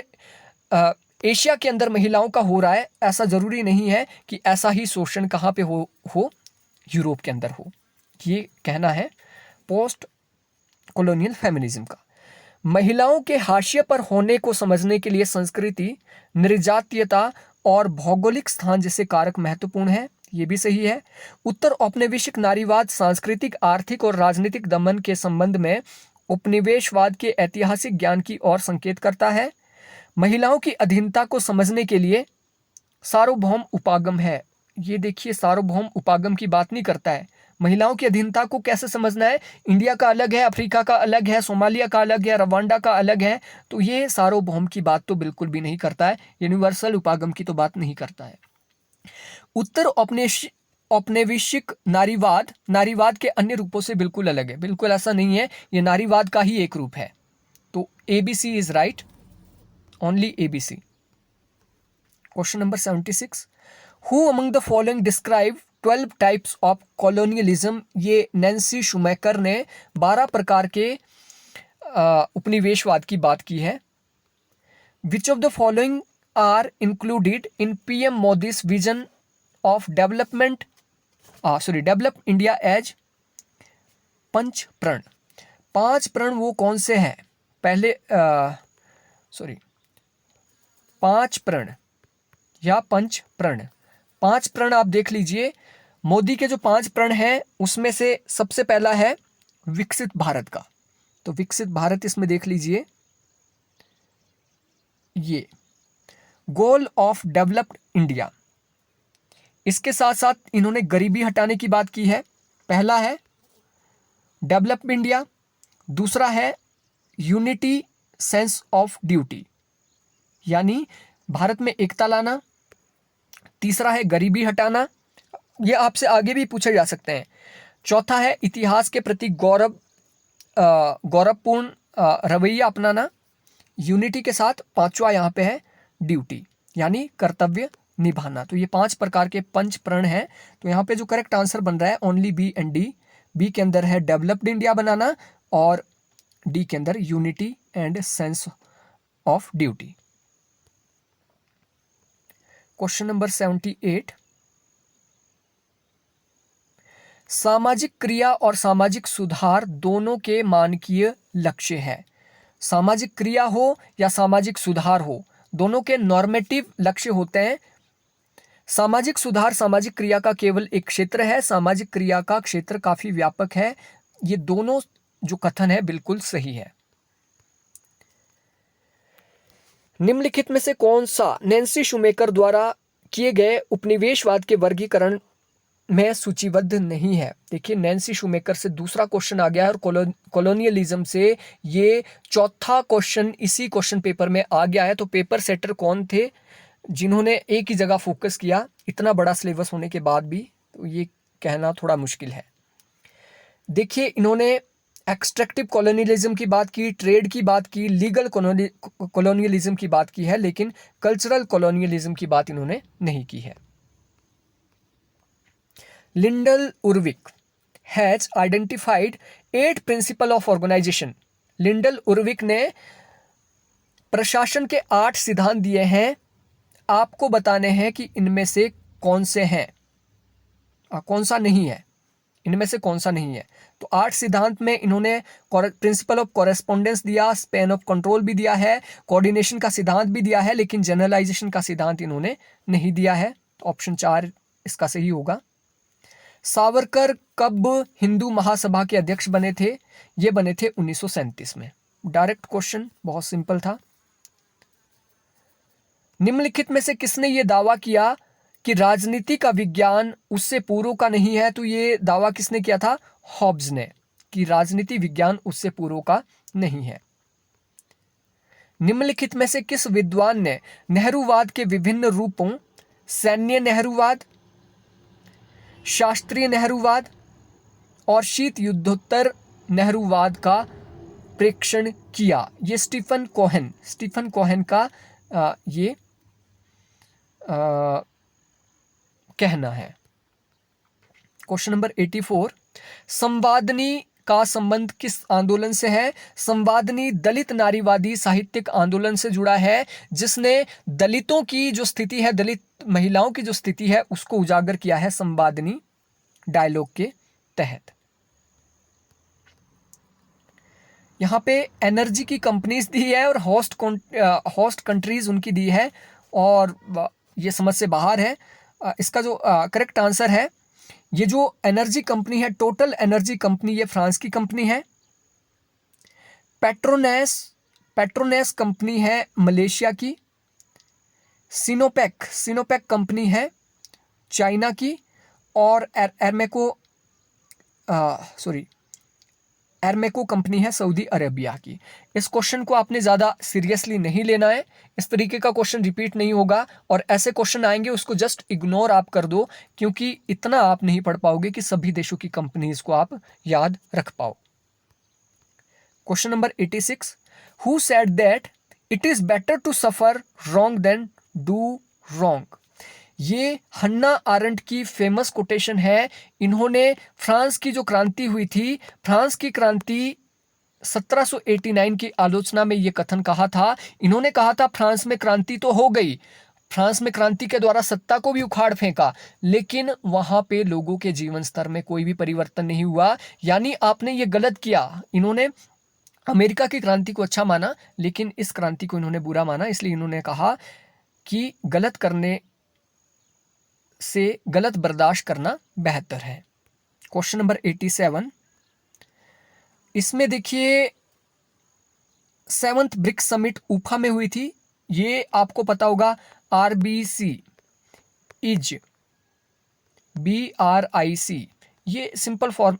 एशिया के अंदर महिलाओं का हो रहा है, ऐसा जरूरी नहीं है कि ऐसा ही शोषण कहाँ पे हो यूरोप के अंदर हो। ये कहना है पोस्ट कॉलोनियल फेमिनिज्म का। महिलाओं के हाशिए पर होने को समझने के लिए संस्कृति, निर्जातीयता और भौगोलिक स्थान जैसे कारक महत्वपूर्ण है। ये भी सही है। उत्तर औपनिवेशिक नारीवाद सांस्कृतिक, आर्थिक और राजनीतिक दमन के संबंध में उपनिवेशवाद के ऐतिहासिक ज्ञान की ओर संकेत करता है। महिलाओं की अधीनता को समझने के लिए सार्वभौम उपागम है। ये देखिए, सार्वभौम उपागम की बात नहीं करता है। महिलाओं की अधीनता को कैसे समझना है? इंडिया का अलग है, अफ्रीका का अलग है, सोमालिया का अलग है, रवांडा का अलग है। तो ये सार्वभौम की बात तो बिल्कुल भी नहीं करता है, यूनिवर्सल उपागम की तो बात नहीं करता है। उत्तर औपनिवेशिक नारीवाद के अन्य रूपों से बिल्कुल अलग है। बिल्कुल ऐसा नहीं है, ये नारीवाद का ही एक रूप है। तो ABC is right, only ABC। Question number 76, who among the following describe 12 types of colonialism. ये नैन्सी शूमेकर ने 12 प्रकार के उपनिवेशवाद की बात की है। Which of the following are included in PM Modi's vision of develop India as Panch Pran. 5 प्रण वो कौन से हैं? पहले 5 प्रण या पंच प्रण। 5 प्रण आप देख लीजिए। मोदी के जो 5 प्रण हैं उसमें से सबसे पहला है विकसित भारत का। तो विकसित भारत इसमें देख लीजिए, ये गोल ऑफ डेवलप्ड इंडिया। इसके साथ साथ इन्होंने गरीबी हटाने की बात की है। पहला है डेवलप इंडिया, दूसरा है यूनिटी सेंस ऑफ ड्यूटी, यानी भारत में एकता लाना, तीसरा है गरीबी हटाना, ये आपसे आगे भी पूछे जा सकते हैं। चौथा है इतिहास के प्रति गौरवपूर्ण रवैया अपनाना, यूनिटी के साथ पांचवा यहाँ पे है ड्यूटी, यानी कर्तव्य निभाना। तो ये 5 प्रकार के पंच प्रण हैं। तो यहाँ पे जो करेक्ट आंसर बन रहा है only B and D। B के अंदर है डेवलप्ड इंडिया बनाना और D के अंदर unity and sense of duty. Question number 78, सामाजिक क्रिया और सामाजिक सुधार दोनों के मानकीय लक्ष्य है। सामाजिक क्रिया हो या सामाजिक सुधार हो, दोनों के नॉर्मेटिव लक्ष्य होते हैं। सामाजिक सुधार सामाजिक क्रिया का केवल एक क्षेत्र है, सामाजिक क्रिया का क्षेत्र काफी व्यापक है। ये दोनों जो कथन है बिल्कुल सही है। निम्नलिखित में से कौन सा नैन्सी शूमेकर द्वारा किए गए उपनिवेशवाद के वर्गीकरण में सूचीबद्ध नहीं है? देखिए, नैन्सी शूमेकर से दूसरा क्वेश्चन आ गया है और कॉलोनियलिज्म से ये चौथा क्वेश्चन इसी क्वेश्चन पेपर में आ गया है। तो पेपर सेटर कौन थे जिन्होंने एक ही जगह फोकस किया इतना बड़ा सिलेबस होने के बाद भी? तो ये कहना थोड़ा मुश्किल है। देखिए, इन्होंने एक्सट्रैक्टिव कॉलोनियलिज्म की बात की, ट्रेड की बात की, लीगल कॉलोनियलिज्म की बात की है, लेकिन कल्चरल कॉलोनियलिज्म की बात इन्होंने नहीं की है। Lyndall Urwick has identified 8 principle of organization. Lyndall Urwick ने प्रशासन के 8 सिद्धांत दिए हैं। आपको बताने हैं कि इनमें से कौन से हैं, कौन सा नहीं है, इनमें से कौन सा नहीं है। तो 8 सिद्धांत में इन्होंने प्रिंसिपल ऑफ कॉरेस्पोंडेंस दिया, स्पैन ऑफ कंट्रोल भी दिया है, कोऑर्डिनेशन का सिद्धांत भी दिया है, लेकिन जनरलाइजेशन का सिद्धांत इन्होंने नहीं दिया है। तो ऑप्शन 4 इसका सही होगा। सावरकर कब हिंदू महासभा के अध्यक्ष बने थे? ये बने थे 1937 में। डायरेक्ट क्वेश्चन, बहुत सिंपल था। निम्नलिखित में से किसने ये दावा किया कि राजनीति का विज्ञान उससे पूर्व का नहीं है? तो ये दावा किसने किया था? हॉब्स ने, कि राजनीति विज्ञान उससे पूर्व का नहीं है। निम्नलिखित में से किस विद्वान ने नेहरूवाद के विभिन्न रूपों सैन्य नेहरूवाद, शास्त्रीय नेहरूवाद और शीत युद्धोत्तर नेहरूवाद का प्रेक्षण किया? ये स्टीफन कोहेन का ये कहना है। क्वेश्चन नंबर 84, संवादनी का संबंध किस आंदोलन से है? संवादनी दलित नारीवादी साहित्यिक आंदोलन से जुड़ा है, जिसने दलितों की जो स्थिति है, दलित महिलाओं की जो स्थिति है, उसको उजागर किया है संवादनी डायलॉग के तहत। यहाँ पे एनर्जी की कंपनीज दी है और होस्ट कंट्रीज उनकी दी है, और ये समझ से बाहर है। इसका जो करेक्ट आंसर है, ये जो एनर्जी कंपनी है, टोटल एनर्जी कंपनी, ये फ्रांस की कंपनी है। पेट्रोनेस कंपनी है मलेशिया की। सिनोपेक कंपनी है चाइना की। और एर्मेको कंपनी है सऊदी अरेबिया की। इस क्वेश्चन को आपने ज़्यादा सीरियसली नहीं लेना है, इस तरीके का क्वेश्चन रिपीट नहीं होगा, और ऐसे क्वेश्चन आएंगे उसको जस्ट इग्नोर आप कर दो, क्योंकि इतना आप नहीं पढ़ पाओगे कि सभी देशों की कंपनीज को आप याद रख पाओ। Question number 86, who said that it is better to suffer wrong than do wrong? ये हन्ना आरेंट की फेमस कोटेशन है। इन्होंने फ्रांस की जो क्रांति हुई थी, फ्रांस की क्रांति 1789 की आलोचना में ये कथन कहा था। इन्होंने कहा था फ्रांस में क्रांति तो हो गई, फ्रांस में क्रांति के द्वारा सत्ता को भी उखाड़ फेंका, लेकिन वहां पे लोगों के जीवन स्तर में कोई भी परिवर्तन नहीं हुआ। यानी आपने ये गलत किया। इन्होंने अमेरिका की क्रांति को अच्छा माना, लेकिन इस क्रांति को इन्होंने बुरा माना, इसलिए इन्होंने कहा कि गलत करने से गलत बर्दाश्त करना बेहतर है। क्वेश्चन नंबर 87, इसमें देखिए 7th ब्रिक्स समिट उफा में हुई थी। ये आपको पता होगा, RBC इज BRIC, ये सिंपल फॉर्म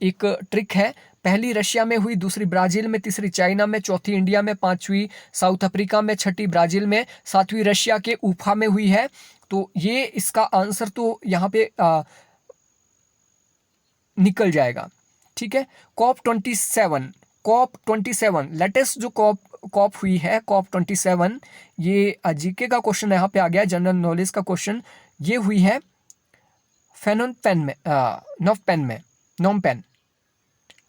एक ट्रिक है। पहली रशिया में हुई, दूसरी ब्राजील में, तीसरी चाइना में, चौथी इंडिया में, पांचवी साउथ अफ्रीका में, छठी ब्राजील में, सातवीं रशिया के उफा में हुई है। तो ये इसका आंसर तो यहाँ पे निकल जाएगा। ठीक है, COP27 लेटेस्ट जो कॉप हुई है, COP27, ये जीके का क्वेश्चन यहाँ पे आ गया, जनरल नॉलेज का क्वेश्चन। ये हुई है नोम पेन।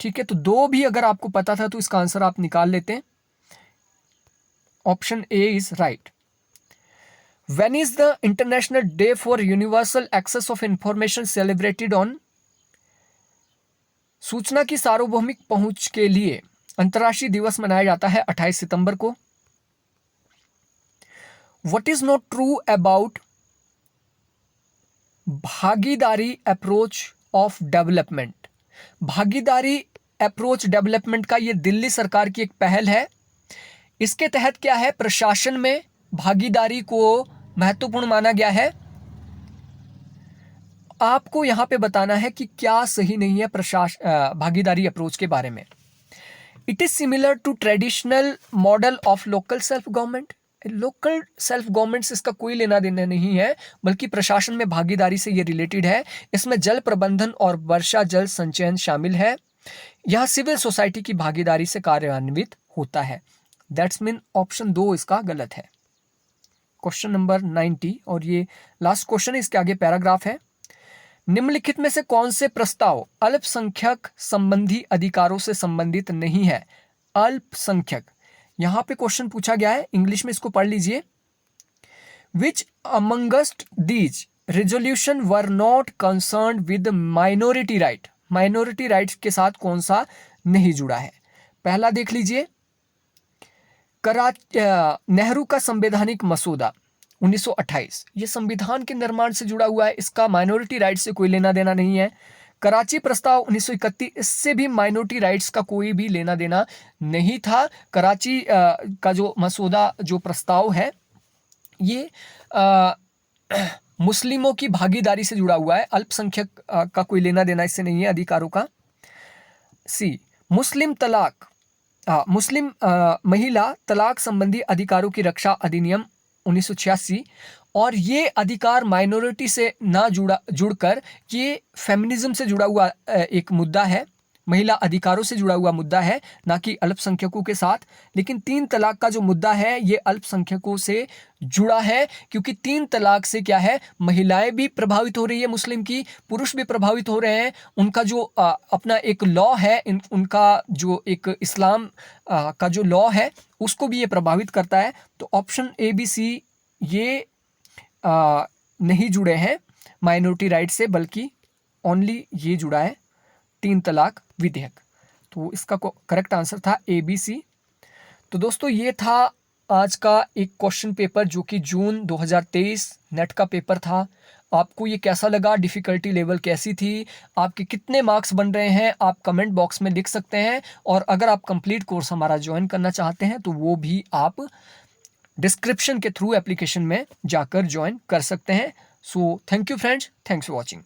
ठीक है, तो दो भी अगर आपको पता था तो इसका आंसर आप निकाल लेते हैं। Option A is right. When is the International Day for Universal Access of Information celebrated on? सूचना की सार्वभौमिक पहुंच के लिए अंतर्राष्ट्रीय दिवस मनाया जाता है 28 सितंबर को। What is not true about भागीदारी अप्रोच ऑफ डेवलपमेंट? भागीदारी अप्रोच डेवलपमेंट का ये दिल्ली सरकार की एक पहल है। इसके तहत क्या है, प्रशासन में भागीदारी को महत्वपूर्ण माना गया है। आपको यहां पे बताना है कि क्या सही नहीं है भागीदारी अप्रोच के बारे में। It is similar to traditional model of local self government. Local self government से इसका कोई लेना देना नहीं है, बल्कि प्रशासन में भागीदारी से ये रिलेटेड है। इसमें जल प्रबंधन और वर्षा जल संचयन शामिल है। यह सिविल सोसाइटी की भागीदारी से कार्यान्वित होता है। दैट्स मीन ऑप्शन 2 इसका गलत है। क्वेश्चन नंबर 90, और ये लास्ट क्वेश्चन है, इसके आगे पैराग्राफ है। निम्नलिखित में से कौन से प्रस्ताव अल्पसंख्यक संबंधी अधिकारों से संबंधित नहीं है? अल्पसंख्यक, यहां पे क्वेश्चन पूछा गया है, इंग्लिश में इसको पढ़ लीजिए। Which amongst these resolution were not concern with minority right? Minority rights के साथ कौन सा नहीं जुड़ा है? पहला देख लीजिए, नेहरू का संवैधानिक मसौदा 1928, ये संविधान के निर्माण से जुड़ा हुआ है, इसका माइनॉरिटी राइट से कोई लेना देना नहीं है। कराची प्रस्ताव 1931, इससे भी माइनॉरिटी राइट्स का कोई भी लेना देना नहीं था। कराची का जो मसौदा, जो प्रस्ताव है, ये मुस्लिमों की भागीदारी से जुड़ा हुआ है। अल्पसंख्यक का कोई लेना देना इससे नहीं है, अधिकारों का। सी, मुस्लिम महिला तलाक संबंधी अधिकारों की रक्षा अधिनियम 1986, और ये अधिकार माइनॉरिटी से ना जुड़कर ये फेमिनिज्म से जुड़ा हुआ एक मुद्दा है। महिला अधिकारों से जुड़ा हुआ मुद्दा है, ना कि अल्पसंख्यकों के साथ। लेकिन 3 तलाक का जो मुद्दा है ये अल्पसंख्यकों से जुड़ा है, क्योंकि 3 तलाक से क्या है, महिलाएं भी प्रभावित हो रही है मुस्लिम की, पुरुष भी प्रभावित हो रहे हैं। उनका जो अपना एक लॉ है, उनका जो एक इस्लाम का जो लॉ है उसको भी ये प्रभावित करता है। तो ऑप्शन ए बी सी ये नहीं जुड़े हैं माइनॉरिटी राइट से, बल्कि ओनली ये जुड़ा है 3 तलाक विधेयक। तो इसका करेक्ट आंसर था ए बी सी। तो दोस्तों ये था आज का एक क्वेश्चन पेपर जो कि जून 2023 नेट का पेपर था। आपको ये कैसा लगा, डिफ़िकल्टी लेवल कैसी थी, आपके कितने मार्क्स बन रहे हैं, आप कमेंट बॉक्स में लिख सकते हैं। और अगर आप कंप्लीट कोर्स हमारा ज्वाइन करना चाहते हैं तो वो भी आप डिस्क्रिप्शन के थ्रू एप्लीकेशन में जाकर ज्वाइन कर सकते हैं। So thank you friends, thanks for watching.